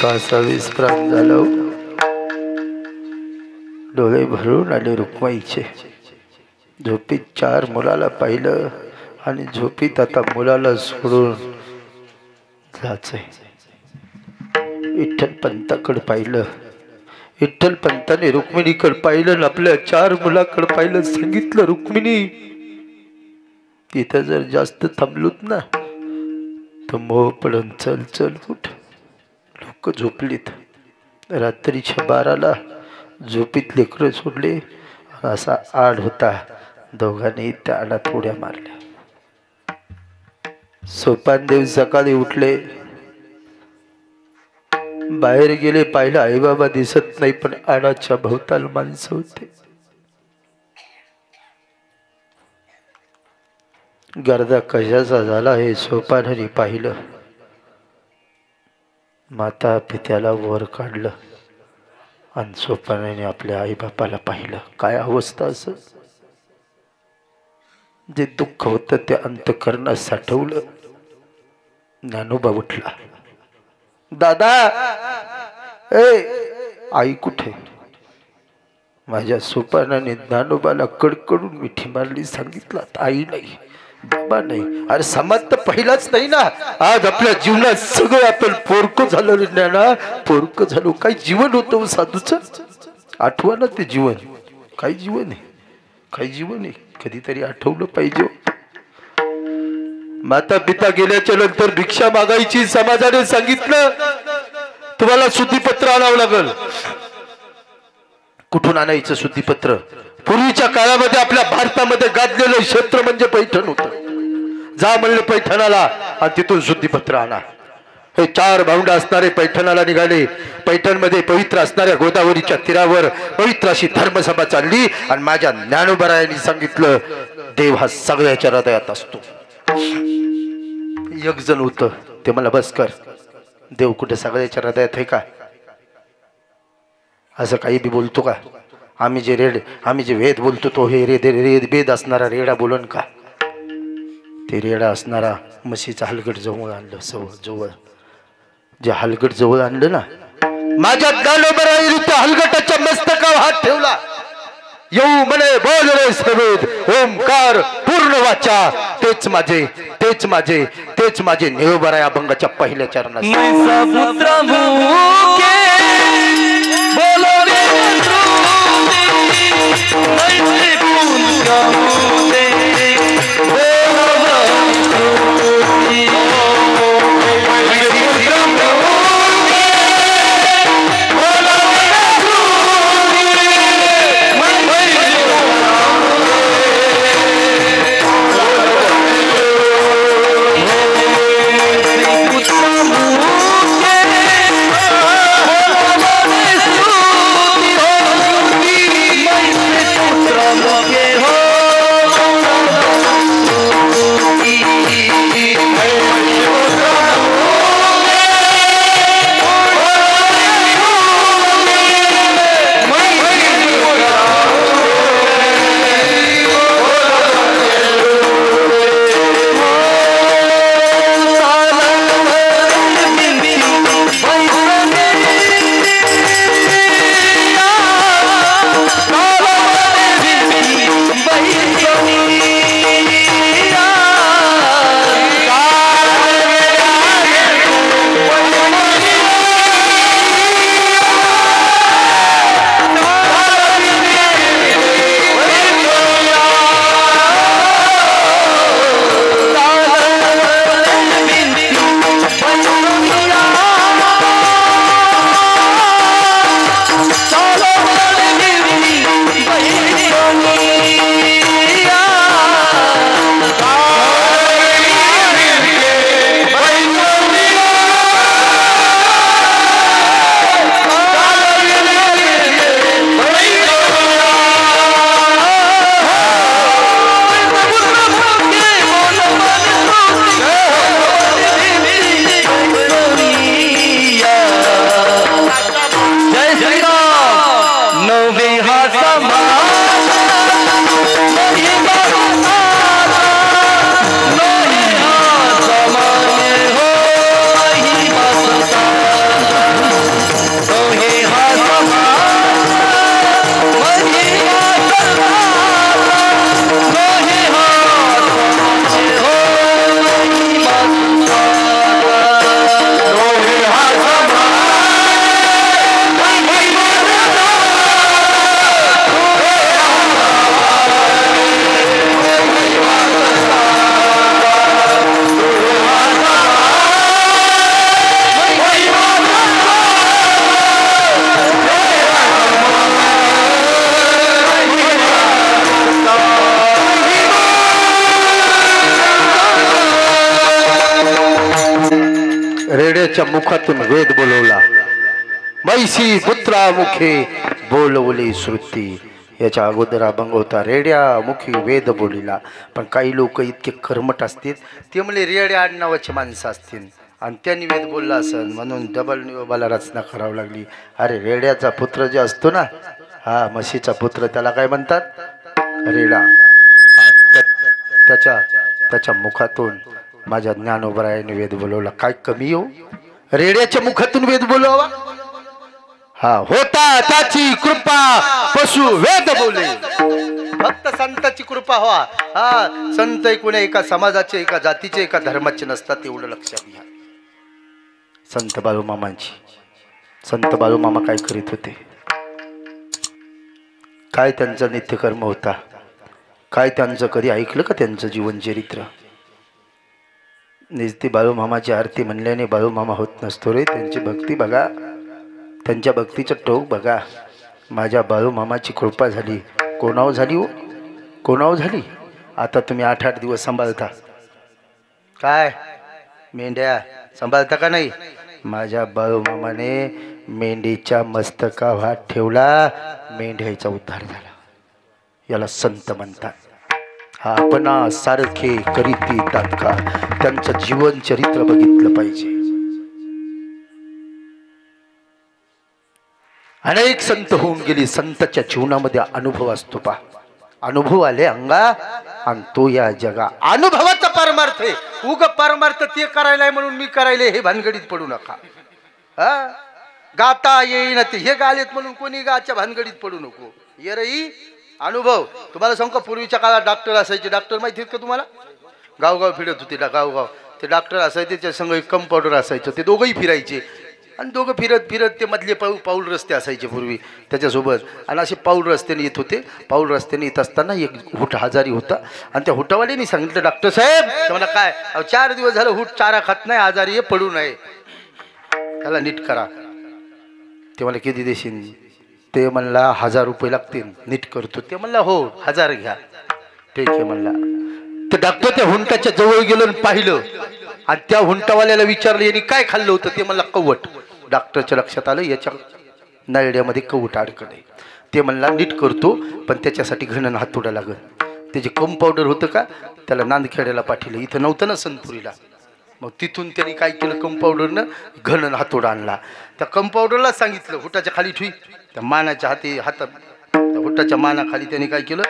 कासा विस्प्रांत झाला हो. डोळे भरून आले रुक्माईचे. झोपीत 4 मुलाला पाहिलं आणि झोपीत आता मुलाला सोडून जायचंय. विठ्ठल पंताकडे पाहिलं. विठ्ठल पंताने रुक्मिणीकडे पाहिलं, आपल्या 4 मुलाकडे पाहिलं. सांगितलं, रुक्मिणी तिथं जर जास्त थांबलोत ना तर मोह पडून चल चल उठ. लोक झोपलीत. रात्रीच्या 12ला झोपीत लेकरं सोडले. असा आड होता. दोघांनी त्या आडात उड्या मारल्या. सोपानदेव सकाळी उठले, बाहेर गेले. पाहिलं आईबाबा दिसत नाही, पण आडाच्या भोवताल माणसं होते. गर्दा कशाचा झाला हे सोपानाने पाहिलं. माता पित्याला वर काढलं आणि सोपानाने आपल्या आईबापाला पाहिलं. काय अवस्था असं. जे दुःख होतं ते अंतःकरणात साठवलं. ज्ञानोबा उठला. दादा, आई कुठे? माझ्या सोपानाने ज्ञानोबाला कडकडून मिठी मारली. सांगितलं, आई नाही, बाबा नाही. अरे समाज तर पहिलाच नाही ना. आज आपल्या जीवनात सगळं आपण पोरकं झालं. ज्ञाना पोरकं झालो. काही जीवन होतं साधूच. आठवा ना ते जीवन. काही जीवन आहे, काही जीवन आहे. कधीतरी आठवलं पाहिजे. माता पिता गेल्याच्या नंतर भिक्षा मागायची. समाजाने सांगितलं, तुम्हाला शुद्धीपत्र आणावं लागल. कुठून आणायचं शुद्धीपत्र? पूर्वीच्या काळामध्ये आपल्या भारतामध्ये गाजलेलं क्षेत्र म्हणजे पैठण होतं. जा म्हणले पैठणाला आणि तिथून शुद्धीपत्र आणा. हे 4 भावंड असणारे पैठणाला निघाले. पैठणमध्ये पवित्र असणाऱ्या गोदावरीच्या तीरावर पवित्र अशी धर्मसभा चालली. आणि माझ्या ज्ञानोबरायांनी सांगितलं, देव हा सगळ्याच्या हृदयात असतो. एक जण होतं, ते मला बस कर, देव कुठे सगळ्याच्या हृदयात आहे का? असं काही बी बोलतो का? आम्ही जे वेद बोलतो तो हे वेद असणारा रेडा बोलन का? ते रेडा असणारा म्हशीचा हलगट जवळ आणलं. जवळ जे हलगट जवळ आणलं ना, माझ्या ज्ञानोबरायांनी त्या हलगटाच्या मस्तकावर हात ठेवला. येऊ म्हणे बोल रे सवेद, ओंकार पूर्ण वाचा. तेच माझे, तेच माझे, तेच माझे ज्ञानोबराय अभंगाच्या पहिल्या चरणात. रेड्याच्या मुखातून वेद बोलवला. मैसी पुत्रा मुखे बोलवली श्रुती. याच्या अगोदर अभंग होता रेड्या मुखी वेद बोलिला. पण काही लोक इतके कर्मठ असतील ते म्हणजे रेड्या आडनावाचे माणसं असतील आणि त्यांनी वेद बोलला असेल म्हणून डबल नियोबाला रचना करावी लागली. अरे रेड्याचा पुत्र जे असतो ना, हा म्हशीचा पुत्र, त्याला काय म्हणतात? रेडा. त्याच्या मुखातून माझ्या ज्ञानोबरायाने वेद बोलवला. काय कमी हो रेड्याच्या मुखातून वेद बोलवा? हा होता त्याची कृपा पशु वेद बोले. फक्त संताची कृपा व्हा. हा संत कोणी एका समाजाचे, एका जातीचे, एका धर्माचे नसतात, एवढं लक्षात घ्या. संत बाळूमामांची, संत बाळूमामा काय करीत होते? काय त्यांचा नित्यकर्म होता? काय त्यांचं कधी ऐकलं का त्यांचं जीवनचरित्र? निस्ती बाळूमामाची आरती म्हणल्याने बाळूमामा होत नसतो रे. त्यांची भक्ती बघा, त्यांच्या भक्तीचं टोक बघा. माझ्या बाळूमामाची कृपा झाली. कोणावर झाली हो? कोणावर झाली? आता तुम्ही 8-8 दिवस सांभाळता काय? मेंढ्या सांभाळता का नाही? माझ्या बाळूमामाने मेंढीच्या मस्तकावर हात ठेवला, मेंढ्याचा उद्धार झाला. याला संत म्हणतात. हा आपणा सारखे करीती तात्काळ. त्यांचं जीवन चरित्र बघितलं पाहिजे. अनेक संत होऊन गेली. संताच्या जीवनामध्ये अनुभव असतो पा. अनुभव आले अंगा आणि तो या जगा अनुभवाचा परमार्थ आहे. उग परमार्थ ते करायलाय म्हणून मी करायले हे भानगडीत पडू नका. हा गाता येईन ते हे गालेत म्हणून कोणी गाच्या भानगडीत पडू नको. ये रही अनुभव. तुम्हाला सांगू का, पूर्वीच्या काळात डॉक्टर असायचे. डॉक्टर माहिती आहेत का तुम्हाला? गावगाव फिरत होते. गावगाव ते डॉक्टर असायचे. त्याच्या संग एक कंपाऊंडर असायचं. ते दोघंही फिरायचे आणि दोघं फिरत फिरत ते मधले पाऊल रस्ते असायचे पूर्वी त्याच्यासोबत. आणि असे पाऊल रस्त्याने येत होते. पाऊल रस्त्याने येत असताना एक हुट आजारी होता आणि त्या हुटावाल्याने सांगितलं, डॉक्टर साहेब तुम्हाला काय 4 दिवस झालं हुट चारा खात नाही, आजारी आहे, पडू नये, त्याला नीट करा. ते मला किती देशील? ते म्हणला 1000 रुपये लागतील. नीट करतो. ते म्हणला हो 1000 घ्या. ठीक आहे म्हणला. ते डॉक्टर त्या हुंटाच्या जवळ गेलं आणि पाहिलं आणि त्या हुंटावाल्याला विचारलं यांनी काय खाल्लं होतं? ते म्हणला कवट. डॉक्टरच्या लक्षात आलं याच्या नळड्यामध्ये कवट अडकले. ते म्हणला नीट करतो पण त्याच्यासाठी घणन हातोडा लागल. त्याचे कंपाऊंडर होतं का त्याला नांदखेड्याला पाठवलं. इथं नव्हतं ना सनपुरीला. मग तिथून त्यांनी काय केलं, कंपाऊंडरनं घणन हातोडा आणला. त्या कंपाऊंडरला सांगितलं हुटाच्या खाली ठुई. त्या मानाच्या हातात त्या हुटाच्या मानाखाली त्यांनी काय केलं,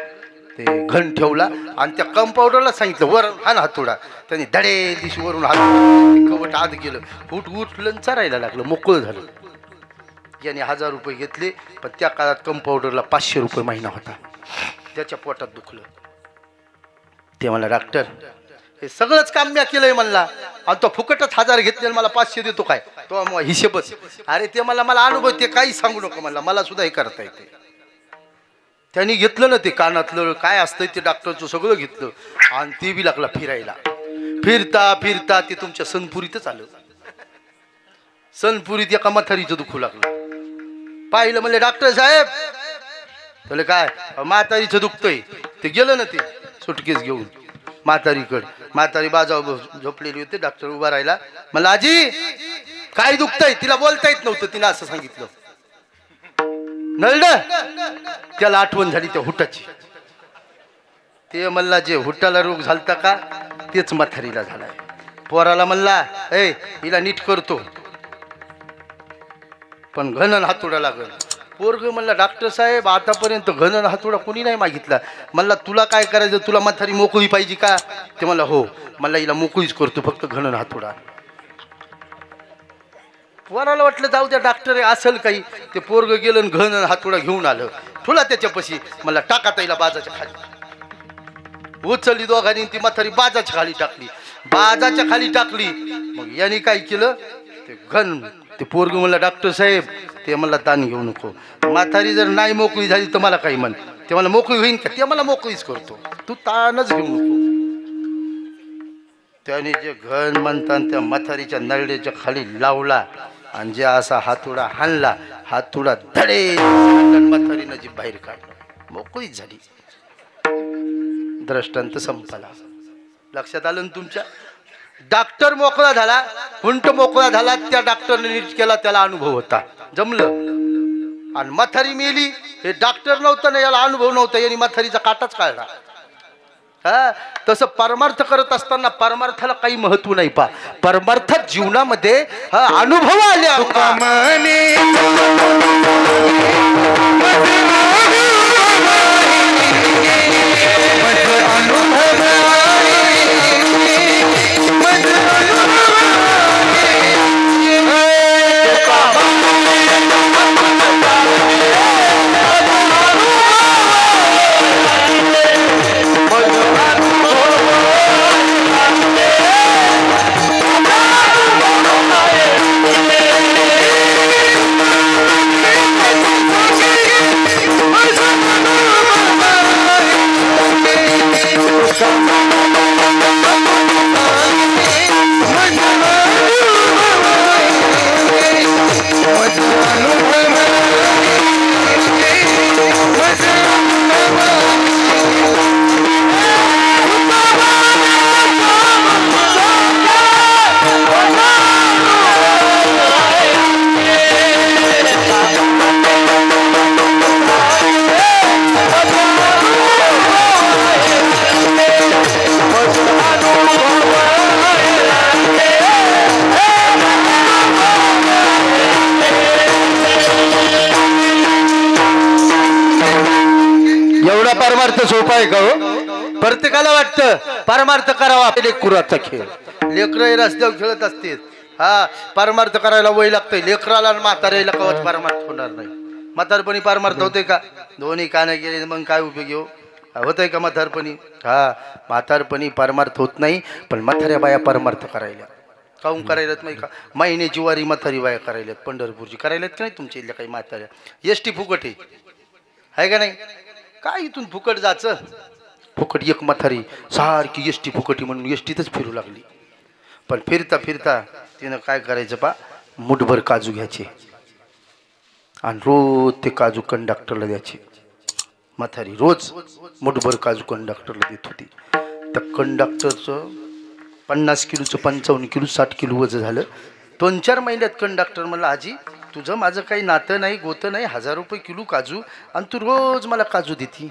ते घण ठेवला आणि त्या कंपाऊंडरला सांगितलं वर हान हातोडा. त्यांनी धडे दिशी वरून हात कवट आत गेलं. हुट उठलं चरायला लागलं, मोकळं झालं. याने 1000 रुपये घेतले. पण त्या काळात कंपाऊंडरला 500 रुपये महिना होता. त्याच्या पोटात दुखलं. ते म्हणला डॉक्टर हे सगळंच काम मी केलंय म्हणला आणि तो फुकटच 1000 घेतले मला 500 देतो काय? तो मग हिशेबच. अरे ते मला अनुभव ते काही सांगू नको म्हणला, मला सुद्धा हे करता येते. त्यांनी घेतलं ना ते कानातलं काय असतंय ते डॉक्टरचं सगळं घेतलं आणि ते बी लागला फिरायला. फिरता फिरता ते तुमच्या सनपुरीतच आलं. सनपुरीत एका म्हातारीचं दुखू लागलं. पाहिलं म्हणले डॉक्टर साहेब. त्याला काय म्हातारीचं दुखतंय. ते गेलं ना ते सुटकेस घेऊन म्हातारीकडे. म्हातारी बाजावर झोपलेली होती. डॉक्टर उभा राहिला. म्हणला आजी काय दुखतंय? तिला बोलता येत नव्हतं. तिला असं सांगितलं. नळड त्याला आठवण झाली त्या हुटाची. ते म्हणला जे हुटाला रोग झालता का तेच म्हातारीला झालाय. पोराला म्हणला ए हिला नीट करतो पण घणन हातोडा लागल. पोरग म्हणला डॉक्टर साहेब आतापर्यंत घणन हातोडा कोणी नाही मागितला. म्हणला तुला काय करायचं? तुला म्हातारी मोकळी पाहिजे का? ते म्हणला हो. म्हणला हिला मोकळीच करतो फक्त घणन हातोडा. पोराला वाटलं जाऊ द्या डॉक्टर असेल काही. ते पोरग गेलं आणि घणन हातोडा घेऊन आलं. ठुला त्याच्यापाशी. मला टाका ताईला बाजाच्या खाली. उचलली दोघांनी. ती म्हातारी बाजाच्या खाली टाकली. बाजाच्या खाली टाकली. मग यांनी काय केलं ते घन ते पोरग म्हणलं डॉक्टर साहेब ते मला ताण घेऊ नको. म्हातारी जर नाही मोकळी झाली तर मला काही म्हण. ते मला मोकळी होईन का? ते मला मोकळीच करतो. तू ताणच घेऊ नको. त्याने जे घन म्हणतात त्या म्हातारीच्या नरड्याच्या खाली लावला आणि जे असा हातोडा हाणला. हातोडा धडे म्हातारीनं जी बाहेर काढला. मोकळीच झाली. दृष्टांत संपला. लक्षात आलं ना तुमच्या? डॉक्टर मोकळा झाला, हुंट मोकळा झाला, त्या डॉक्टरने नीट केला, त्याला अनुभव होता, जमलं. आणि म्हातारी मेली, हे डॉक्टर नव्हतं ना, याला अनुभव नव्हता, यांनी म्हातारीचा काटाच काढला. हा, तसं परमार्थ करत असताना परमार्थाला काही महत्व नाही. पा परमार्थात जीवनामध्ये अनुभव आले. परमार्थ सोपा आहे का हो? प्रत्येकाला वाटतं परमार्थ करावा. लेकराचा खेळ, लेकरं रस्त्यावर खेळत असते. हा, परमार्थ करायला वय लागतंय. लेकराला आणि म्हाताऱ्याला कवच परमार्थ होणार नाही. म्हातारपणी परमार्थ होते का? दोन्ही कानं गेले मग काय उपयोग हो? होतंय का म्हातारपणी? हा, म्हातारपणी परमार्थ होत नाही. पण म्हाताऱ्या बाया परमार्थ करायला काहून करायलात नाही का? महिन्याची वारी म्हातारी बाया करायल्यात, पंढरपूरची करायल्यात का नाही तुमच्या इथल्या काही म्हाताऱ्या? एसटी फुकट आहे का नाही? काय इथून फुकट जायचं? फुकट एक म्हातारी सारखी एसटी फुकटी म्हणून एसटीतच फिरू लागली. पण फिरता फिरता तिनं काय करायचं पा, मुठभर काजू घ्यायचे आणि रोज ते काजू कंडक्टरला द्यायचे. म्हातारी रोज मुठभर काजू कंडक्टरला देत होती. त्या कंडक्टरचं 50 किलोचं 55 किलो 60 किलो वजन झालं. 2-4 महिन्यात कंडक्टर म्हणला, आजी तुझं माझं काही नातं नाही, गोतं नाही, 1000 रुपये किलो काजू आणि तू रोज मला काजू देती.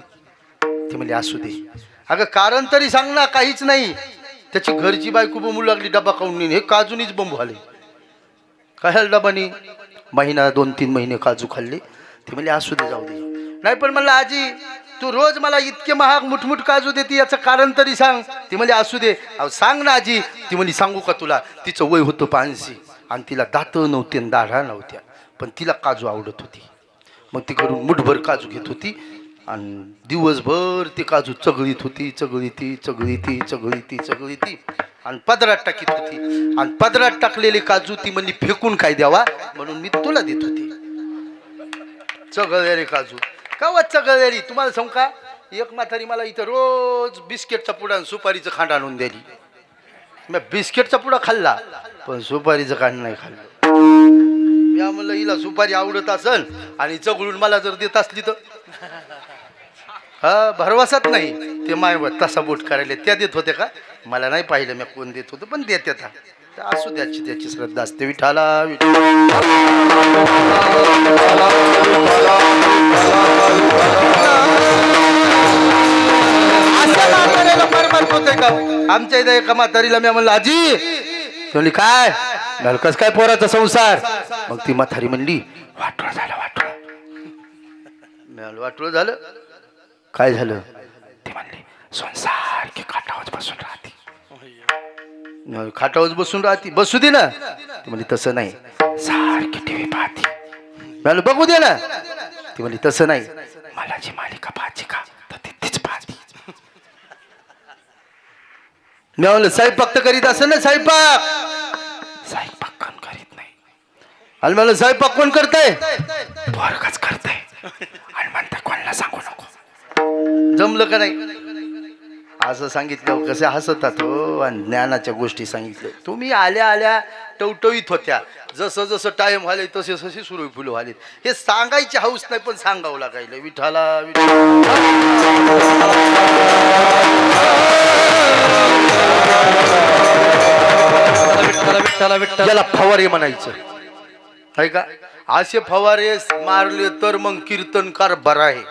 ती म्हणली असू दे. अगं कारण तरी सांग ना. काहीच नाही. त्याची घरची बायको बोंबू लागली, डबा खाऊन हे काजूनीच बोंबू आले. काय डबानी? महिना 2-3 महिने काजू खाल्ले. ती म्हणली असू दे, जाऊ दे. नाही पण म्हणलं आजी तू रोज मला इतके महाग मुठमुठ काजू देते, याचं कारण तरी सांग. ती म्हणली असू दे. अहो सांग ना आजी. ती म्हणली सांगू का तुला? तिचं वय होतं 85 आणि तिला दात नव्हते आणि दाढा नव्हत्या, पण तिला काजू आवडत होती. मग ती घरून मुठभर काजू घेत होती आणि दिवसभर ती काजू चगळीत होती, चगळीती आणि पदरात टाकीत होती. आणि पदरात टाकलेले काजू ती म्हणली फेकून काय द्यावा, म्हणून मी तुला देत होती. चगळलेले काजू का चगळलेली? तुम्हाला सांगू का, एक म्हातारी मला इथं रोज बिस्किटचा पुडा आणि सुपारीचं खांड आणून द्यायली. मी बिस्किटचा पुडा खाल्ला पण सुपारीचं खांड नाही खाल्लं. मी म्हणलं हिला सुपारी आवडत असेल आणि चगळून मला जर देत असली तर हा भरवसाच नाही. ते माय तसा बोट करायला त्या देत होते का? मला नाही पाहिलं मी कोण देत होतं, पण देत येतात. असू द्याची त्याची श्रद्धा असते. विठाला परमार्थ होते का? आमच्या इथे एका म्हातारीला मी म्हणलं आजी, म्हणली काय नलकस काय पोराचा संसार? मग ती म्हातारी म्हणली वाटोळ झालं, वाटोळ. मी म्हणलं वाटोळ झालं? काय झालं? ती म्हणली संसार की खाटावच बसून राहते. खाटावच बसून राहते, बसू दे ना. ती म्हणली तसं नाही, सारखी टीव्ही पाहते. मी बघू दे ना. ती म्हणली तसं नाही, मला जी मालिका पाहायची का तर तीच पाहते. मी म्हणलं स्वयंपाक तर करीत असेल ना? स्वयंपाक कोण करीत नाही. आणि मला स्वयंपाक कोण करताय? पोरगाच करताय. आणि म्हणता कोणाला सांगू नको. जमलं का नाही? असं सांगितलं कसे हसतात हो. आणि ज्ञानाच्या गोष्टी सांगितल्या. तुम्ही आल्या आल्या टवटवीत होत्या. जसं जसं टाइम व्हाले तसे तसे सुरू फुलं व्हाले. हे सांगायची हौस नाही पण सांगावं लागायला. विठाला विठाला विठ्ठल विठ्ठल विठ्ठल याला फवारे म्हणायचं आहे का. असे फवारे मारले तर मग कीर्तनकार बरा आहे.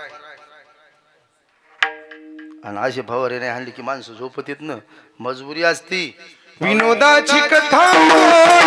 आणि असे फवारे नाही आणले की माणसं झोपत येत ना, मजबुरी असती. विनोदाची कथा विनोदाची कथा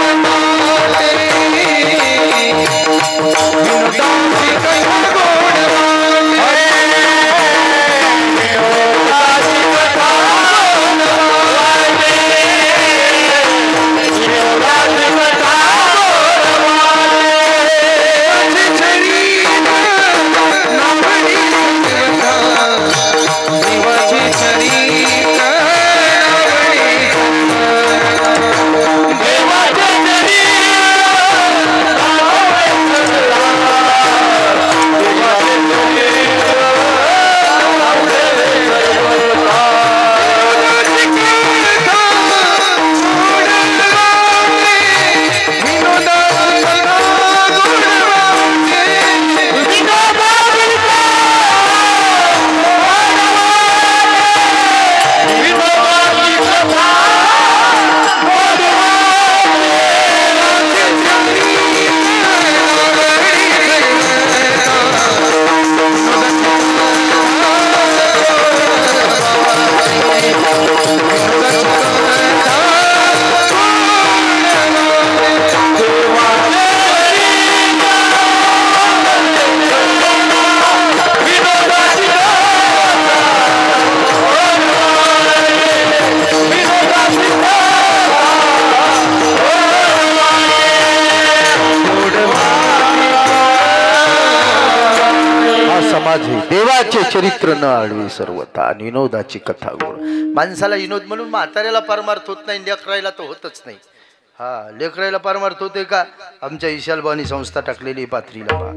देवाचे चरित्र न आडवी सर्वथा विनोदाची कथा गोड. माणसाला विनोद म्हणून म्हाताऱ्याला परमार्थ होत नाही, लेकरायला तर होतच नाही. हा, लेकरायला परमार्थ होते का. आमच्या विशालबानी संस्था टाकलेली पाथरीला बा.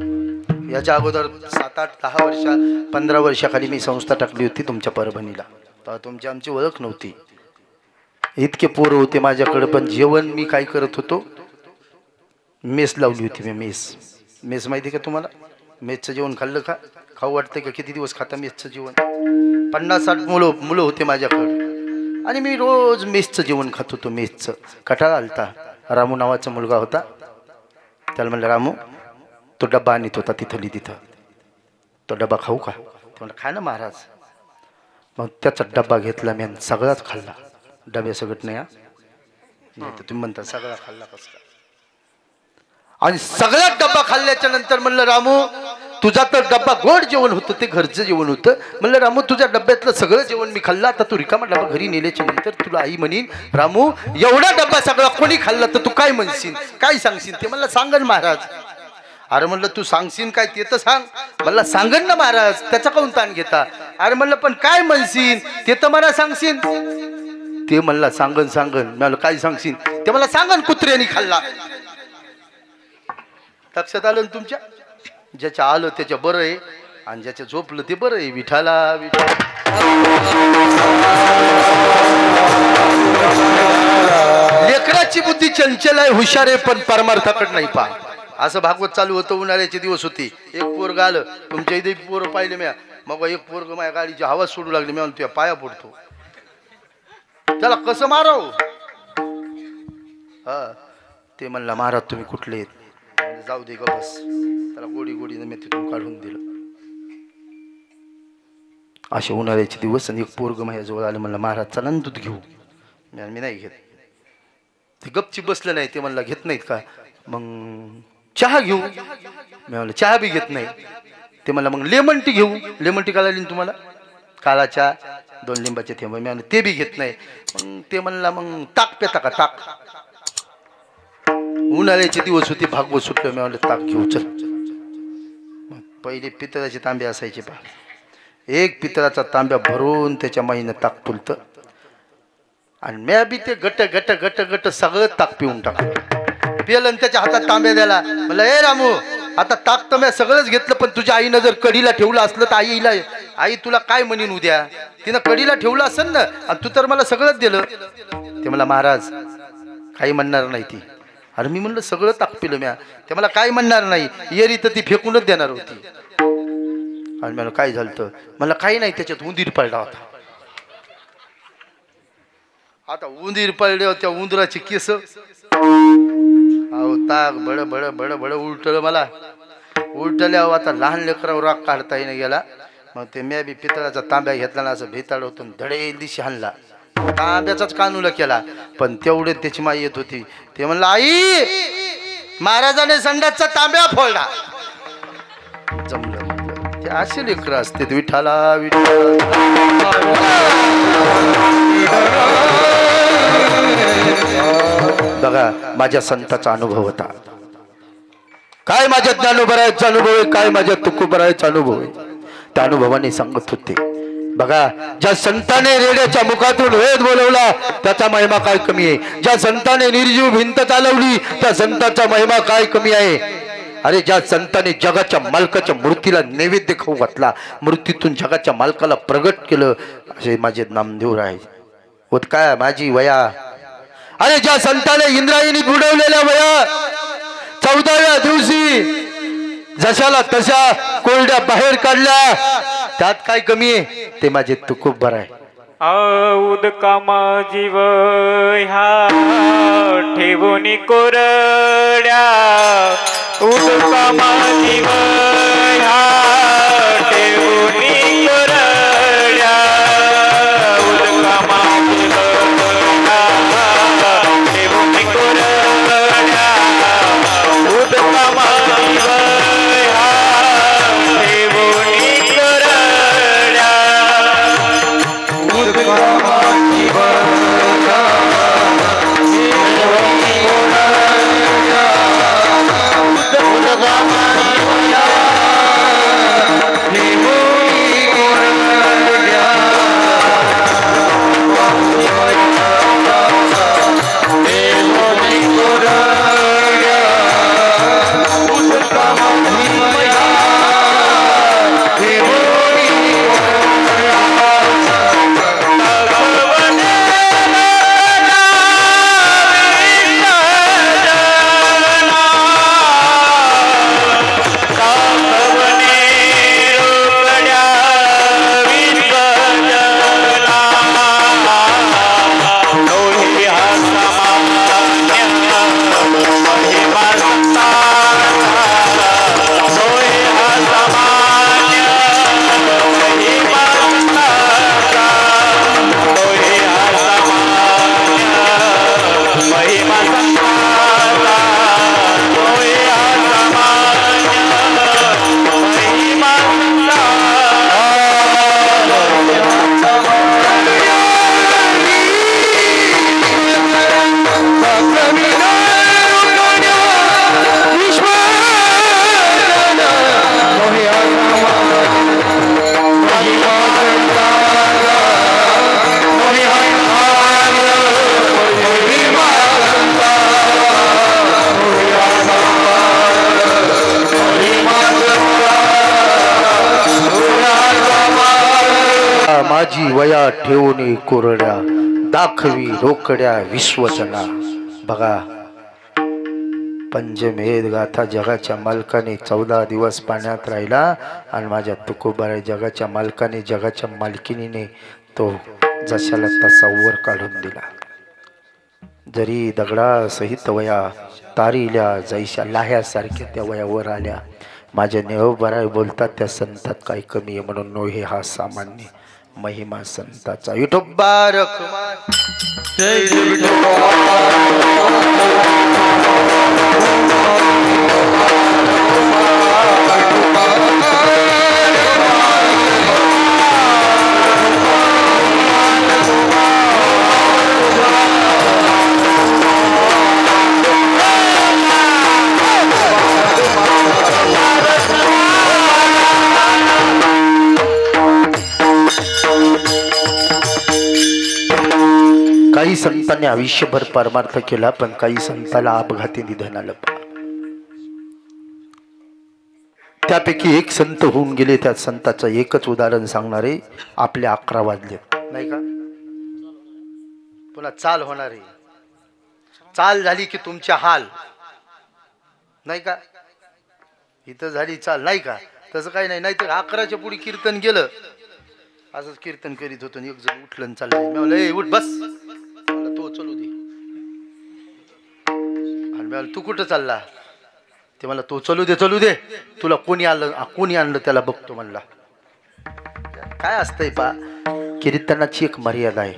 याच्या अगोदर 7, 8, 10 वर्ष 15 वर्षाखाली मी संस्था टाकली होती तुमच्या परभणीला. तेव्हा तुमची आमची ओळख नव्हती. इतके पोरं होते माझ्याकडे, पण जेवण मी काय करत होतो, मेस लावली होती मी. मेस माहिती का तुम्हाला. मेसचं जेवण खाल्लं का, खाऊ वाटतंय का. किती दिवस खाता मेसचं जेवण. 50-60 मुलं होते माझ्याकडं आणि मी रोज मेसचं जेवण खात होतो. मेसचं कटाळा आलता. रामू नावाचा मुलगा होता. त्याला म्हणलं, रामू तो डब्बा आणत होता तिथं, तो डब्बा खाऊ का. ते म्हणलं, खा ना महाराज. मग त्याचा डब्बा घेतला मी आणि सगळाच खाल्ला. डब्यासगट नाही. नाही तर तुम्ही म्हणता सगळा खाल्ला कसं काय. आणि सगळा डब्बा खाल्ल्याच्या नंतर म्हणलं, रामू तुझा तर डब्बा गोड जेवण होतं, ते घरचं जेवण होतं. म्हणलं, रामू तुझ्या डब्यातलं सगळं जेवण मी खाल्लं. आता तू रिकामा डब्बा घरी नेल्याच्या नंतर तुला आई म्हणीन, रामू एवढा डब्बा सगळा कोणी खाल्ला तर तू काय म्हणशील, काय सांगशील. ते मला सांगन महाराज. अरे म्हणलं, तू सांगशील काय ते तर सांग. मला सांगन ना महाराज, त्याचा काऊन ताण घेता. अरे म्हणलं, पण काय म्हणशील ते तर मला सांगशील. ते मला सांगन. मला काय सांगशील ते मला सांगन. कुत्र्यानी खाल्ला. लक्षात आलं ना तुमच्या. ज्याच्या आलं त्याच्या बरं आहे आणि ज्याच्या झोपलं ते बरं आहे. विठाला लेकराची बुद्धी चंचल आहे, हुशार आहे, पण परमार्थाकडे नाही पहा. असं भागवत चालू होतं. उन्हाळ्याचे दिवस होते. एक पोरग आलं तुमच्या इथे, पोरं पाहिले म्या. मग एक पोरग माझ्या गाडीची हवा सोडू लागली. मी म्हणतो तुझ्या पाया पडतो. त्याला कसं माराव. हा, ते म्हणला, महाराज तुम्ही कुठले आहेत. जाऊ दे ग बस. त्याला गोडीने मी तिथून काढून दिलं. असे उन्हाळ्याचे दिवस. आणि एक पोरग माझ्याजवळ आलं. म्हणलं, महाराज चला ना दूध घेऊ. मी नाही घेत. ते गपची बसलं नाही. ते म्हणला, घेत नाहीत का. मग चहा घेऊ. मी म्हणलं, चहा बी घेत नाही. ते म्हणला, मग लेमन टी घेऊ. लेमन टी काढली तुम्हाला. काळा चहा 2 लिंबाचे थेंब. मी म्हणलं, ते बी घेत नाही. मग ते म्हणला, मग ताक पेता का ताक. उन्हाळ्याचे दिवस होते. भागवत सुटलं. मी म्हणलं, ताक घेऊ चल. पहिले पितळाचे तांबे असायचे पहा. एक पितळाचा तांब्या भरून त्याच्या माईनं ताक फुलतं. आणि म्या बी ते गट सगळं ताक पिऊन टाकलं. पिलं आणि त्याच्या हातात तांब्या द्याला. म्हणलं, ए रामू आता ताक तर म्या सगळंच घेतलं, पण तुझ्या आईनं जर कढीला ठेवलं असलं तर आई तुला काय म्हणीन उद्या. तिनं कढीला ठेवलं असेल ना, आणि तू तर मला सगळंच दिलं. ते मला, महाराज काही म्हणणार नाही ती. अरे मी म्हणलं, सगळं ताक पिलं म्या. ते मला काय म्हणणार नाही. येरी तर ती फेकूनच देणार होती. आणि मला काय झालं. मला काही नाही, त्याच्यात उंदीर पडला होता. आता उंदीर पडले, त्या उंदराची केस अहो ताक बड बड बड बड उलटलं मला उलटल्यावर आता लहान लेकरावर राग काढता येईन गेला. मग ते मी बी पितळाचा तांब्या घेतला ना असं भेताळ होतो धडे दिशी हाणला तांब्याचाच कानूला केला. पण तेवढे त्याची माई येत होती. ते म्हणलं आई महाराजाने संडासचा तांब्या फोडला. जमलं म्हटलं. ते असे लेकर असते विठाला बघा माझ्या संताचा अनुभव होता. काय माझ्या ज्ञानोबरायचा अनुभव आहे, काय माझ्या तुकोबरायचा अनुभव आहे. त्या अनुभवाने सांगत होते. बघा ज्या संताने रेड्याच्या मुखातून वेद बोलवला त्याचा महिमा काय कमी आहे. ज्या संताने निर्जीव भिंत चालवली त्या संताचा महिमा काय कमी आहे. अरे ज्या संताने जगाच्या मालकाच्या मूर्तीला नैवेद्य खाऊ घातला, मूर्तीतून जगाच्या मालकाला प्रगट केलं, असे माझे नामदेव आहे. होत काय माझी वया. अरे ज्या संताने इंद्रायणी बुडवलेल्या वया 14व्या दिवशी जशाला तशा कोरड्या बाहेर काढल्या, त्यात काय कमी आहे. ते माझे तुकोबर आहे. उदकामा जीव ह्या ठेवून कोरड्या, उदकामा जीव ह्या ठेवून कोरड्या, उदकामा जीव ह्या ठेवून कोरड्या, उदकामा जीव ह्या ठेवून कोरड्या. माझी वया ठेवून कोरड्या, दाखवी रोकड्या विश्वजना. बघा पंचमेध गाथा जगाच्या मालकाने 14 दिवस पाण्यात राहिला आणि माझ्या तुकोबारे जगाच्या मालकाने जगाच्या मालकिनीने तो जशाला तसा वर काढून दिला. जरी दगडा सहित वया तारिल्या जैशा लाह्यासारख्या त्या वया वर आल्या. माझ्या नेहबराय बोलतात त्या संतात काही कमी आहे म्हणून नो हे हा सामान्य महिमा संताचा. विठोबा रखुमाई जय जय विठोबा. काही संतांनी आयुष्यभर परमार्थ केला पण काही संताला अपघाती निधन आलं. त्यापैकी एक संत होऊन गेले. त्या संताचं एकच उदाहरण सांगणारे. आपले 11 वाजले नाही का, पुन्हा चाल होणार आहे. चाल झाली की तुमच्या हाल नाही का. इथं झाली चाल नाही का, तसं काही नाही. नाहीतर 11च्या पुढे कीर्तन गेलं. असंच कीर्तन करीत होतो एक जण उठलं चाललंय. मी म्हणलं ए उठ बस, तो चलू दे. म्हणलं, तू कुठं चालला? ते मला तो चलू दे तुला कोणी आणलं त्याला बघतो म्हणला. काय असतंय पा, कीर्तनाची एक मर्यादा आहे.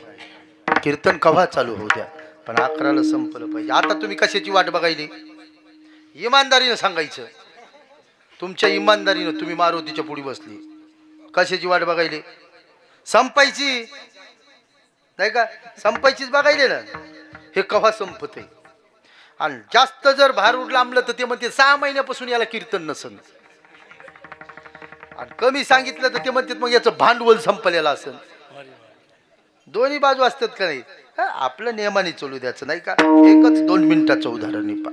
कीर्तन कव्हा चालू होऊ द्या, पण 11ला संपलं पाहिजे. आता तुम्ही कशाची वाट बघायली? इमानदारीनं सांगायचं. तुमच्या इमानदारीनं तुम्ही मारुतीच्या पुढे बसली, कशाची वाट बघायली? संपायची नाही का? संपायचीच बघायले ना. हे कव्हा संपत आहे? आणि जास्त जर भार लांबलं तर ते म्हणते 6 महिन्यापासून याला कीर्तन नसन. आणि कमी सांगितलं तर ते म्हणतात मग याचं भांडवल संपलेलं असेल. दोन्ही बाजू असतात का नाही? आपलं नियमाने चालू द्यायचं नाही का? एकच 2 मिनिटाचं उदाहरण आहे पा.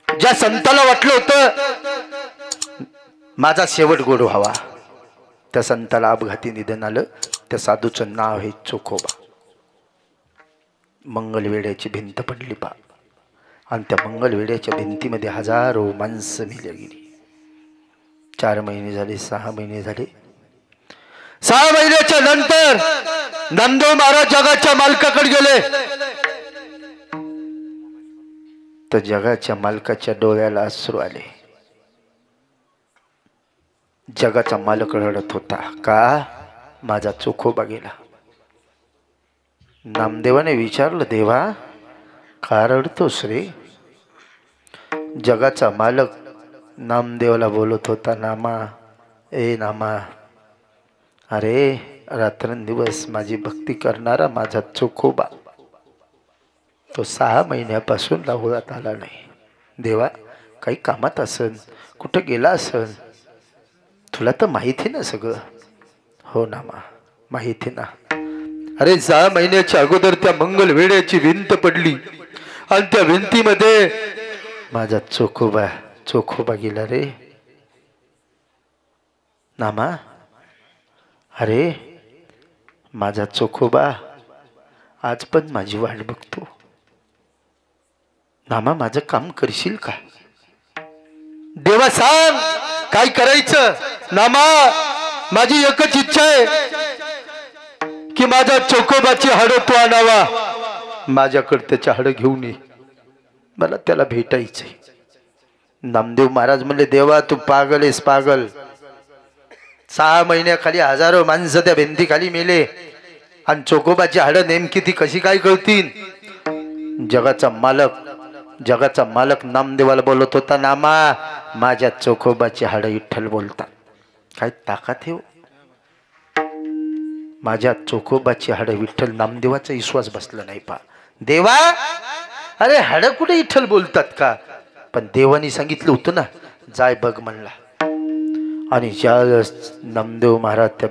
ज्या संताला वाटलं होतं माझा शेवट गोड व्हावा, त्या संताला अपघाती निधन आलं. त्या साधूचं नाव आहे चोखोबा. मंगलवेड्याची भिंत पडली पा, आणि त्या मंगलवेड्याच्या भिंतीमध्ये हजारो माणसं मेल्या गेली. 4 महिने झाले, 6 महिने झाले. 6 महिन्याच्या नंतर नामदेव महाराज जगाच्या मालकाकडे गेले. तर जगाच्या मालकाच्या डोळ्याला अश्रू आले. जगाचा मालक रडत होता. का? माझा चोखोबा गेला. नामदेवाने विचारलं, देवा का रडतोस रे? जगाचा मालक नामदेवाला बोलत होता, नामा ए नामा, अरे रात्रंदिवस माझी भक्ती करणारा माझा चोखोबा तो 6 महिन्यापासून लावळात आला नाही. देवा काही कामात असन, कुठं गेला असन, तुला तर माहिती ना सगळं. हो नामा माहिती ना. अरे 6 महिन्याच्या अगोदर त्या मंगलवेड्याची भिंत पडली, आणि त्या भिंतीमध्ये माझा चोखोबा गेला रे नामा. अरे माझा चोखोबा आज पण माझी वाट बघतो. नामा माझं काम करशील का? देवा सांग काय करायचं? नामा माझी एकच इच्छा आहे की माझ्या चोखोबाची हाडं तू आणावा. माझ्याकडे त्याच्या हाडं घेऊन ये, मला त्याला भेटायचंय. नामदेव महाराज म्हणले, देवा तू पागल आहेस पागल. 6 महिन्याखाली हजारो माणसं त्या भिंतीखाली मेले, आणि चोखोबाची हाडं नेमकी ती कशी काय कळतील? जगाचा मालक नामदेवाला बोलत होता, नामा माझ्या चोखोबाची हाडं विठ्ठल बोलतात. काय ताकद आहे? माझ्या चोखोबाची हाडं विठ्ठल. नामदेवाचा विश्वास बसला नाही पा. देवा अरे हाडं कुठे विठ्ठल बोलतात का? पण देवानी सांगितलं होतं ना, जाय बघ म्हणला. आणि ज्या नामदेव महाराज त्या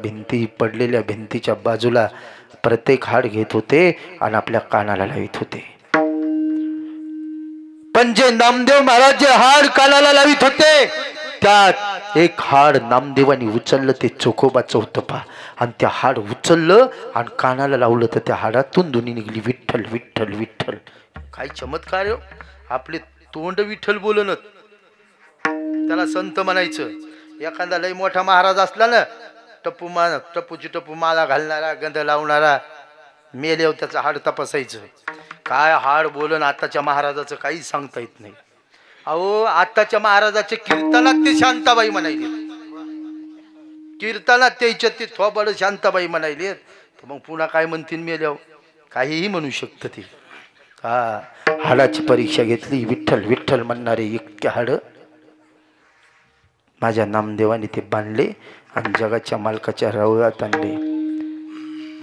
पडलेल्या भिंतीच्या बाजूला प्रत्येक हाड घेत होते आणि आपल्या कानाला लावित होते. पण जे नामदेव महाराज जे हाड कानाला लावित होते, त्यात एक हाड नामदेवानी उचललं, ते चोखोबाचं होतं पा. आणि त्या हाड उचललं आणि कानाला लावलं, तर त्या हाडातून ध्वनी निघली, विठ्ठल विठ्ठल विठ्ठल. काय चमत्कार आहे! आपले तोंड विठ्ठल बोलणं, त्याला संत म्हणायचं. एखादा लय मोठा महाराज असला ना, टप्पूची माला घालणारा, गंध लावणारा, मेल्यावर त्याचं हाड तपासायचं. काय हाड बोलन आताच्या महाराजाचं काही सांगता येत नाही. अहो आताच्या महाराजाचे कीर्तनात ते शांताबाई म्हणायले, कीर्तनात त्याच्यात ते थोबड शांताबाई म्हणायले. तर मग पुन्हा काय म्हणतील मेल्यावर? काहीही म्हणू शकतं ते. हाडाची परीक्षा घेतली, विठ्ठल विठ्ठल म्हणणारे इतके हाड माझ्या नामदेवाने ते बांधले आणि जगाच्या मालकाच्या रावळात आणले.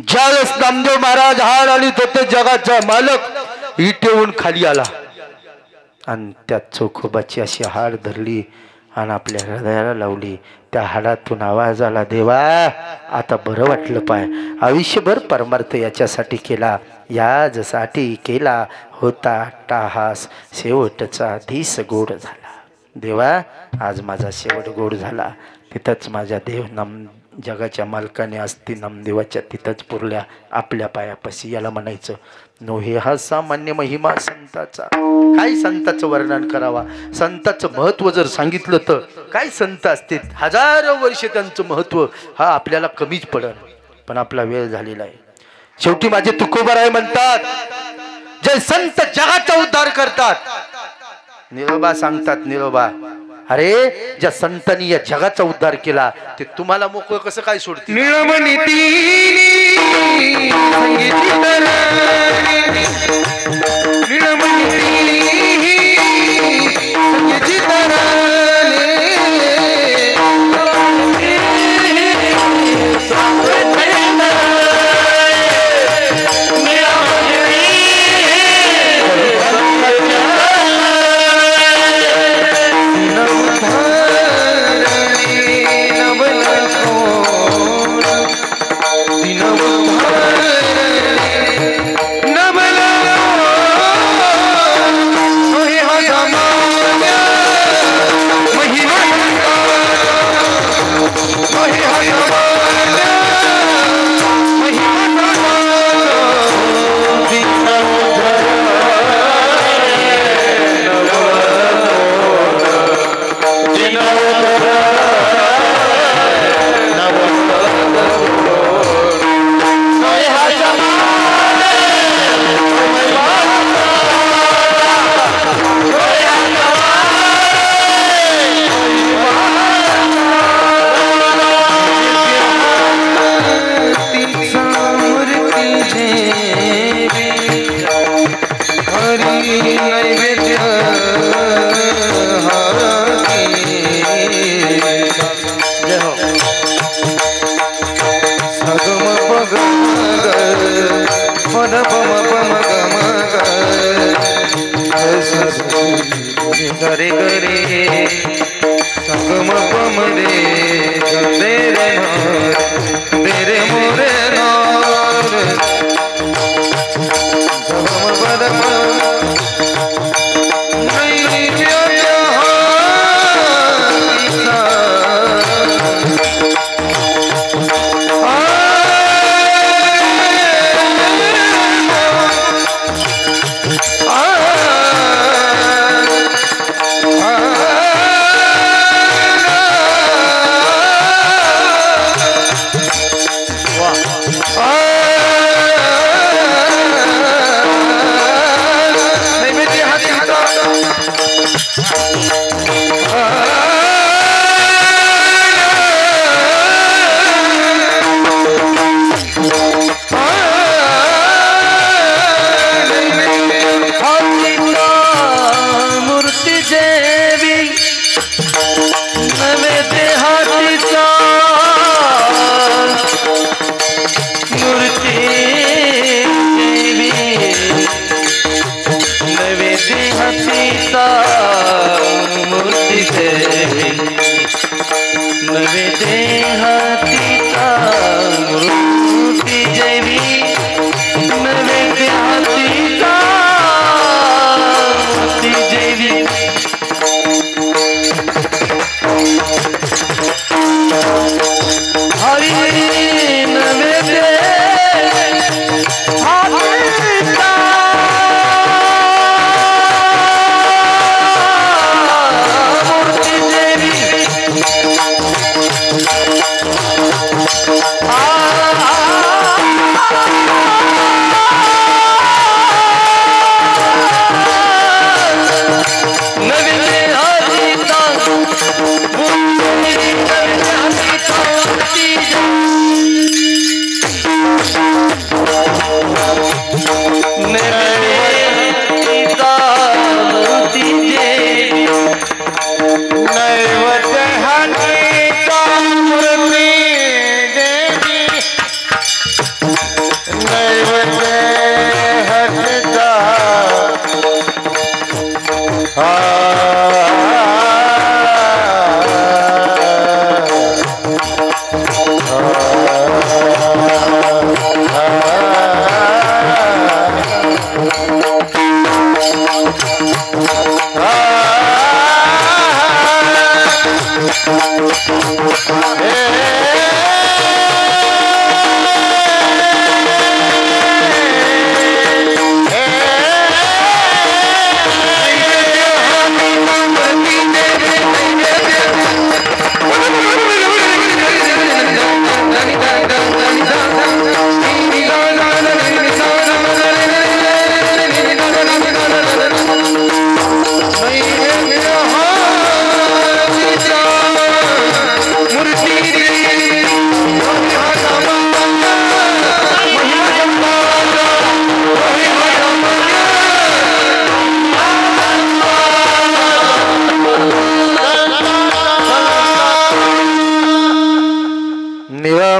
ज्यावेळेस नामदेव महाराज हाड आली होते, जगाचा मालक इटेवून खाली आला आणि त्या चोखोबाची अशी हाड धरली आणि आपल्या हृदयाला लावली. त्या हाडातून आवाज आला, देवा आता बरं वाटलं पाय. आयुष्यभर परमार्थ याच्यासाठी केला, यासाठी केला होता टाहास, शेवटचा धीस गोड झाला. देवा आज माझा शेवट गोड झाला. तिथंच माझ्या जगाच्या मालकाने असती नामदेवाच्या तिथंच पुरल्या आपल्या पायापाशी. याला म्हणायचं नोहे हा सामान्य महिमा संताचा. काय संताचं वर्णन करावा? संताचं महत्व जर सांगितलं तर काय संत असते, हजारो वर्ष त्यांचं महत्व हा आपल्याला कमीच पडल. पण आपला वेळ झालेला आहे. शेवटी माझे तुकोबाराय म्हणतात, जे संत जगाचा उद्धार करतात. निरोबा सांगतात, निरोबा अरे ज्या संतांनी या जगाचा उद्धार केला ते तुम्हाला मोकळं कसं काय सोडतील. निळमणी संगीती तरणी, निळमणी संगीती तरणी. गरे गरे संगम पम रे तेरे तेरे मोरे नार गम बदम नहीं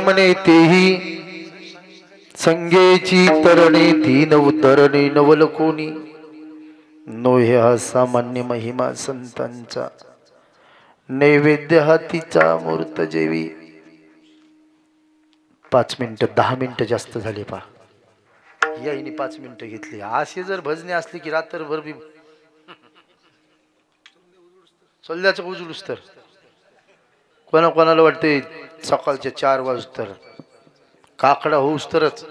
म्हणे तेही संगेची तरणे दीन उतरणे नवल कोणी नोहे हा सामान्य महिमा संतांचा नैवेद्य हातीचा मूर्त जेवी 5 मिनिटं 10 मिनिटं जास्त झाले पा याईने 5 मिनिटं घेतली असे जर भजने असली की रात्रभर बी सोल्ल्याचं उजळूस तर कोणाला वाटते सकाळच्या 4 वाजतर काकडा होऊस तरच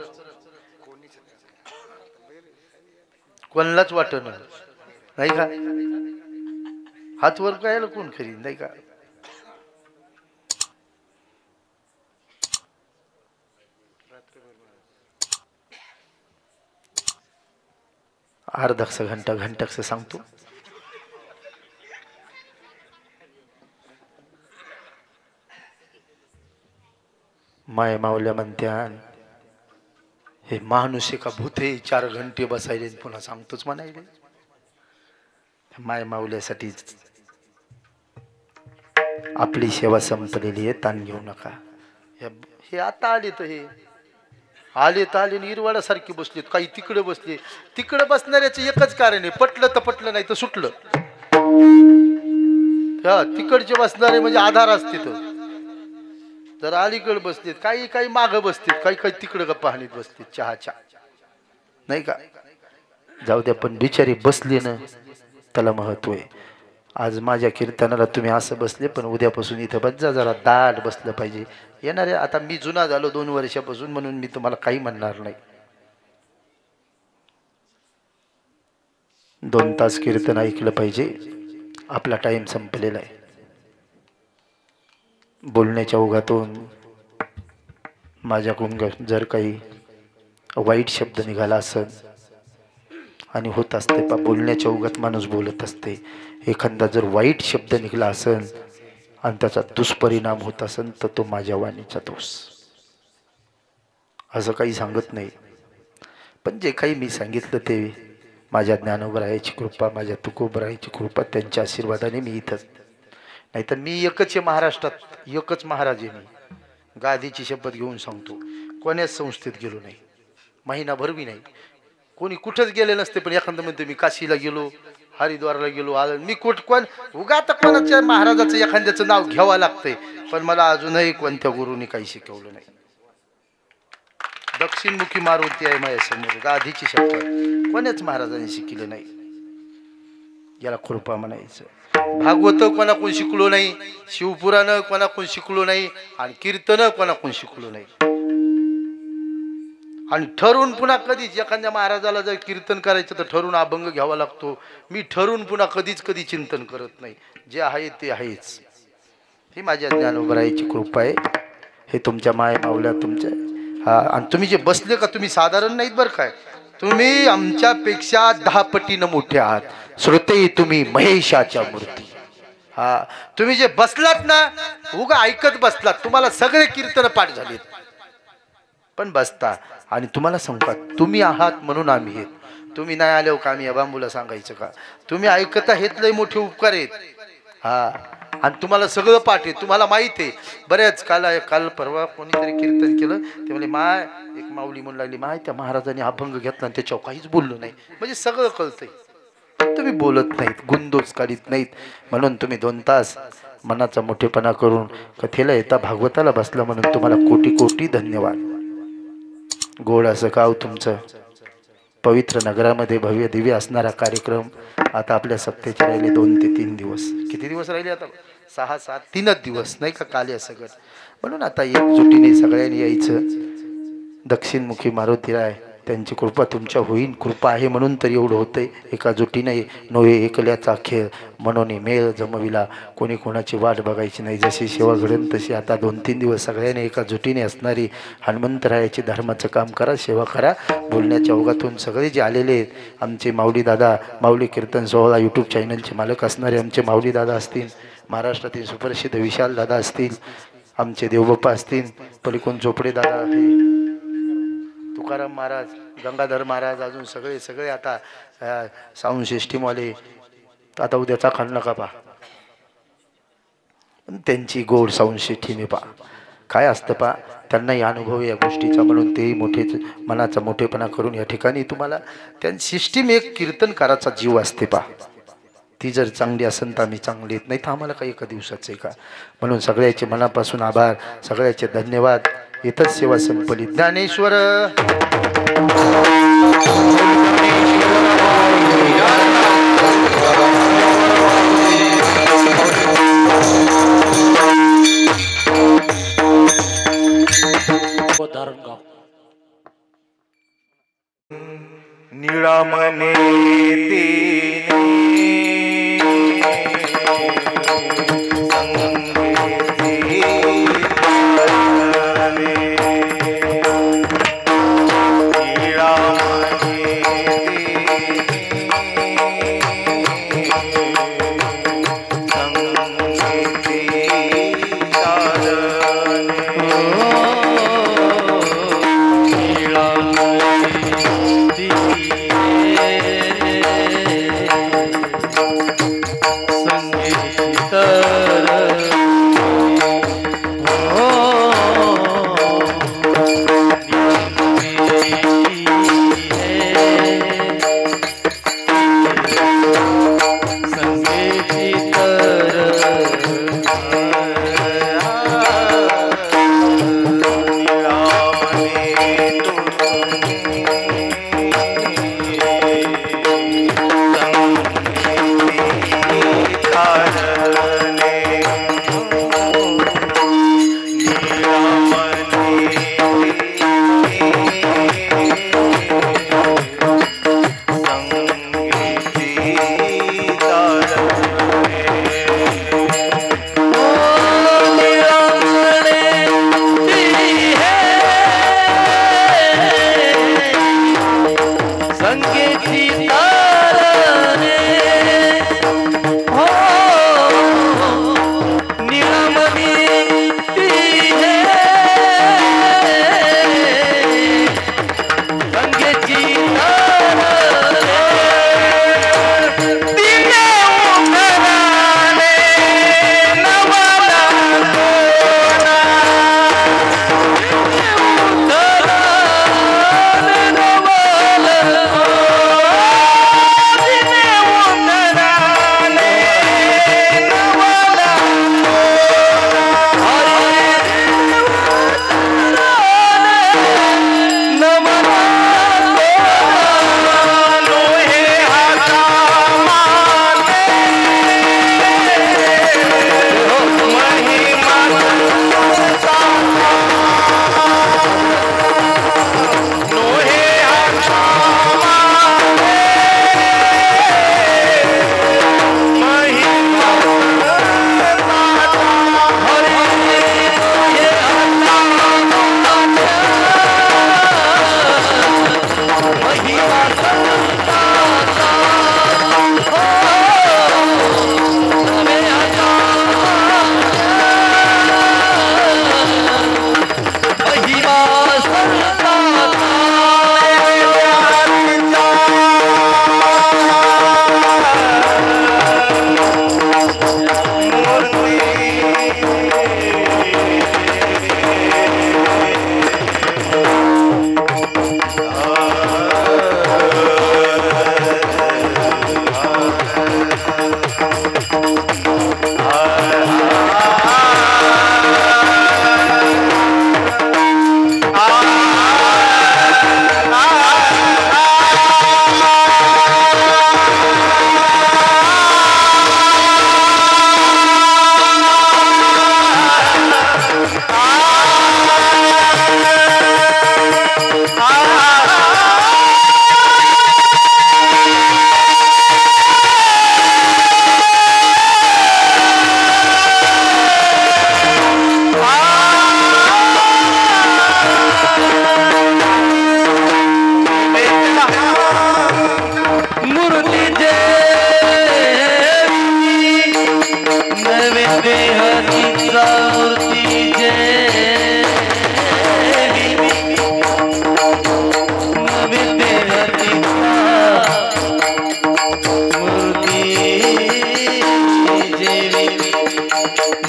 कोणालाच वाटत नाही का हात वर कायला कोण करीन नाही का अर्धा घंटा सांगतो माय मावल्या म्हणत्यान हे माणूस का भूते 4 घंटे बसायले पुन्हा सांगतोच म्हणायले माय मावल्यासाठी आपली सेवा संपलेली आहे ताण घेऊ नका हे आता आले तर हे आले निर्वाडासारखी बसलेत काही तिकडे बसले तिकडे बसणाऱ्याचं एकच कारण आहे पटलं तर पटलं नाही तर सुटलं तिकडचे बसणारे म्हणजे आधार असते तर जर अलीकडे बसलेत काही मागं बसतेत काही तिकडे गप्पा हाणीत बसलेत चहाच्या नाही का जाऊ द्या पण बिचारी बसले ना त्याला महत्व आहे आज माझ्या कीर्तनाला तुम्ही असं बसले पण उद्यापासून इथं बज्जा जरा दाट बसलं पाहिजे येणारे आता मी जुना झालो 2 वर्षापासून म्हणून मी तुम्हाला काही म्हणणार नाही 2 तास कीर्तन ऐकलं पाहिजे आपला टाइम संपलेला आहे बोलण्याच्या ओघातून माझ्याकडून जर काही वाईट शब्द निघाला असेल आणि होत असते बोलण्याच्या ओघात माणूस बोलत असते एखादा जर वाईट शब्द निघाला असेल आणि त्याचा दुष्परिणाम होत असेल तर तो माझ्या वाणीचा दोष असं काही सांगत नाही पण जे काही मी सांगितलं ते माझ्या ज्ञानोबरायाची कृपा माझ्या तुकोबरायाची कृपा त्यांच्या आशीर्वादाने मी इथंच नाहीतर मी एकच आहे महाराष्ट्रात एकच महाराज आहे मी गादीची शपथ घेऊन सांगतो कोण्याच संस्थेत गेलो नाही महिनाभर बी नाही कोणी कुठंच गेले नसते पण एखादं म्हणते मी काशीला गेलो हरिद्वारला गेलो आलं मी कोण उगा तर कोणाच्या महाराजाचं एखाद्याचं नाव घ्यावं लागतंय पण मला अजूनही कोणत्या गुरुनी काही शिकवलं नाही दक्षिणमुखी मारुती आहे माझ्यासमोर गादीची शपथ कोण्याच महाराजांनी शिकलं नाही याला कृपा म्हणायचं भागवत कोणाकडून शिकलो नाही शिवपुराण कोणाकडून शिकलो नाही आणि कीर्तन कोणाकडून शिकलो नाही आणि ठरून पुन्हा कधीच एखाद्या महाराजाला जर कीर्तन करायचं तर ठरून अभंग घ्यावा लागतो मी ठरून पुन्हा कधी चिंतन करत नाही जे आहे ते आहेच ही माझ्या ज्ञानोबरायाची कृपा आहे हे तुमच्या माय मावल्या तुमच्या आणि तुम्ही जे बसले का तुम्ही साधारण नाहीत बरं काय तुम्ही आमच्यापेक्षा 10 पटीनं मोठे आहात श्रोते तुम्ही महेशाच्या मूर्ती तुम्ही जे बसलात ना उगा ऐकत बसलात तुम्हाला सगळे कीर्तन पाठ झालेत पण बसता आणि तुम्हाला सांगू तुम्ही आहात म्हणून आम्ही आहेत तुम्ही नाही आले का आम्ही या बांबूला सांगायचं का तुम्ही ऐकता हेच लय मोठे उपकार आहेत आणि तुम्हाला सगळं पाठ आहे तुम्हाला माहित आहे बऱ्याच काल परवा कोणीतरी कीर्तन केलं ते म्हणजे माय एक माऊली म्हणू लागली माय त्या महाराजांनी अभंग घेतला आणि त्याच्यावर काहीच बोललो नाही म्हणजे सगळं कळतंय तुम्ही बोलत नाहीत गुंदोच काढीत नाहीत म्हणून तुम्ही 2 तास मनाचा मोठेपणा करून कथेला येता भागवताला बसला म्हणून तुम्हाला कोटी धन्यवाद गोड असं गाव तुमचं पवित्र नगरामध्ये भव्य दिव्य असणारा कार्यक्रम आता आपल्या सत्तेचे राहिले 2 ते 3 दिवस किती दिवस राहिले आता 6-7 3च दिवस नाही का काल या सगळं म्हणून आता एकजुटीने सगळ्यांनी यायचं दक्षिणमुखी मारुतीराय त्यांची कृपा तुमच्या होईल कृपा आहे म्हणून तर एवढं होतंय एका जुटीने नोहे एकल्याचा खेळ म्हणून मेळ जमविला कोणी कोणाची वाट बघायची नाही जशी सेवा घडेल तशी आता 2-3 दिवस सगळ्यांनी एका जुटीने असणारी हनुमंतरायाची धर्माचं काम करा सेवा करा बोलण्याच्या ओघातून सगळे जे आलेले आमचे माऊली दादा माऊली कीर्तन सोहळा यूट्यूब चॅनलचे मालक असणारे आमचे माऊली दादा असतील महाराष्ट्रातील सुप्रसिद्ध विशाल दादा असतील आमचे देवबाप्पा असतील पलिकोन चोपडे दादा हे तुकाराम महाराज गंगाधर महाराज अजून सगळे आता साऊंड सिस्टीमवाले आता उद्याचा खाल नका पा त्यांची गोड साऊंड सिस्टीम पा काय असतं पा, त्यांनाही अनुभव या गोष्टीचा, म्हणून तेही मोठेच मनाचा मोठेपणा करून या ठिकाणी तुम्हाला त्या सिस्टीम एक कीर्तनकाराचा जीव असते पा, ती जर चांगली असेल तर आम्ही चांगली येत नाही तर आम्हाला काही एका दिवसाचं आहे का. म्हणून सगळ्याचे मनापासून आभार, सगळ्याचे धन्यवाद. इथंच सेवा संपली. ज्ञानेश्वर निळामने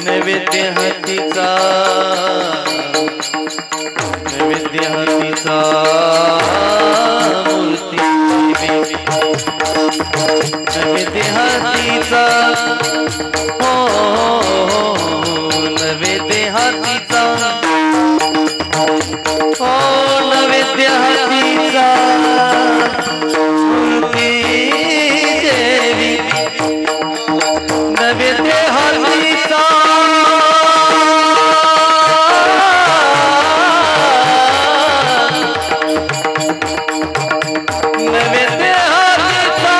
नैवेद्य हतीचा हातीचा मूर्ती नैवेद्य हातीचा हो नैवेद्य हातीचा हो नैवेद्य हातीचा मूर्ती देवी नैवेद्य हातीचा नैवेद्य हातीचा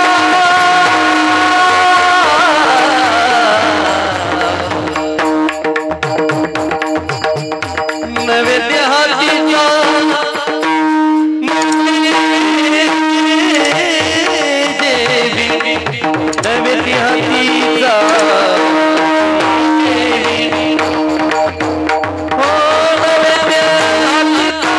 नैवेद्य हातीचा देवी नैवेद्य हातीचा हो नैवेद्य हातीचा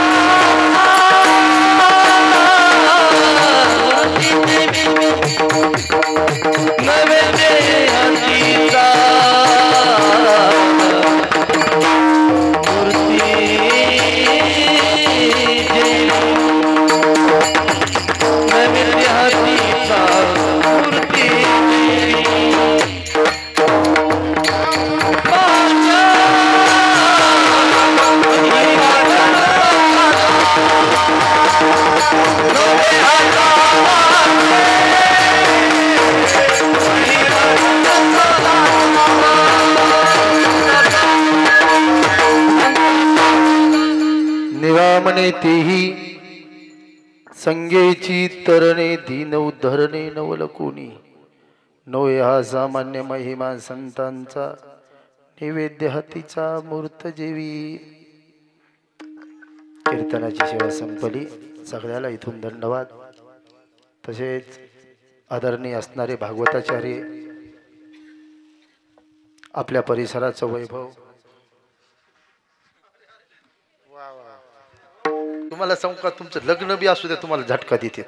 नैवेद्य हातीचा नैवेद्य हातीचा मूर्ती निवामने तेही संगेची तरणे दीन उद्धरणे नवल कोणी नोय हा सामान्य महिमा संतांचा नैवेद्य हातीचा मूर्त जेवी. कीर्तनाची सेवा संपली. सगळ्याला इथून धन्यवाद. तसेच आदरणीय असणारे भागवताचार्य आपल्या परिसराचं वैभव तुम्हाला सांगू का तुमचं लग्न बी असू द्या तुम्हाला झटका देते.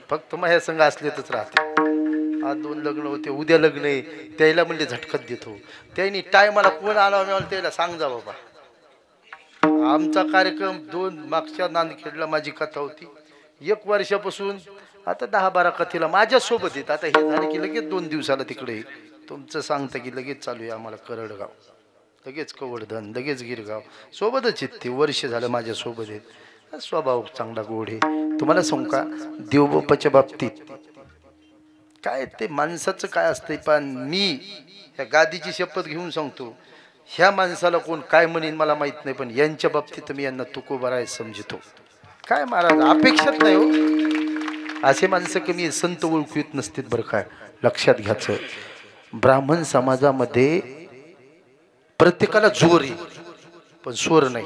फक्त माझ्या संघ असलेतच राहते. आज 2 लग्न होते उद्या लग्न आहे त्याला म्हणजे झटकाच देतो. त्यांनी टायमाला कोण आला मिळाला त्याला सांग जा बाबा. आमचा कार्यक्रम 2 मागच्या नांदखेडला माझी कथा होती 1 वर्षापासून आता 10-12 कथेला माझ्यासोबत येत. आता हे झालं की लगेच 2 दिवसाला तिकडे तुमचं सांगतं की लगेच चालू आहे आम्हाला करडगाव लगेच कवडधन लगेच गिरगाव सोबतच येत. ते वर्ष झालं माझ्यासोबत येत. स्वभाव चांगला गोड आहे. तुम्हाला सांगू का देवबापाच्या बाबतीत काय ते माणसाचं काय असतंय. पण मी ह्या गादीची शपथ घेऊन सांगतो ह्या माणसाला कोण काय म्हणेन मला माहित नाही पण यांच्या बाबतीत मी यांना तुकोबा आहे समजतो. काय महाराज अपेक्षाच नाही हो. असे माणसं कमी संत ओळखू येत नसतील बरं. काय लक्षात घ्यायचं ब्राह्मण समाजामध्ये प्रत्येकाला जोर आहे पण स्वर नाही.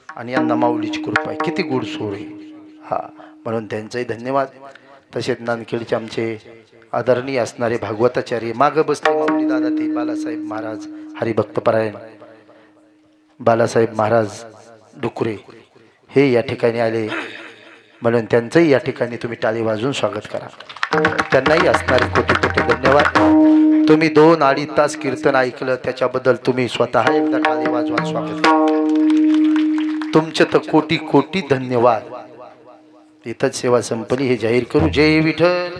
आणि यांना माऊलीची कृपा आहे. किती गोड स्वर आहे हा. म्हणून त्यांचाही धन्यवाद. तसेच नांदखेडचे आमचे आदरणीय असणारे भागवताचार्य मागं बसले माऊली दादा ते बालासाहेब महाराज हरिभक्तपरायण बालासाहेब महाराज डुकरे हे या ठिकाणी आले. म्हणून त्यांचंही या ठिकाणी तुम्ही टाळी वाजून स्वागत करा. त्यांनाही असणारे कोटी कोटी धन्यवाद. तुम्ही 2-2.5 तास कीर्तन ऐकलं त्याच्याबद्दल तुम्ही स्वतः एकदा टाळी वाजवून स्वागत करा. तुमचे तर कोटी कोटी धन्यवाद. इथंच सेवा संपली हे जाहीर करू. जय विठ्ठल.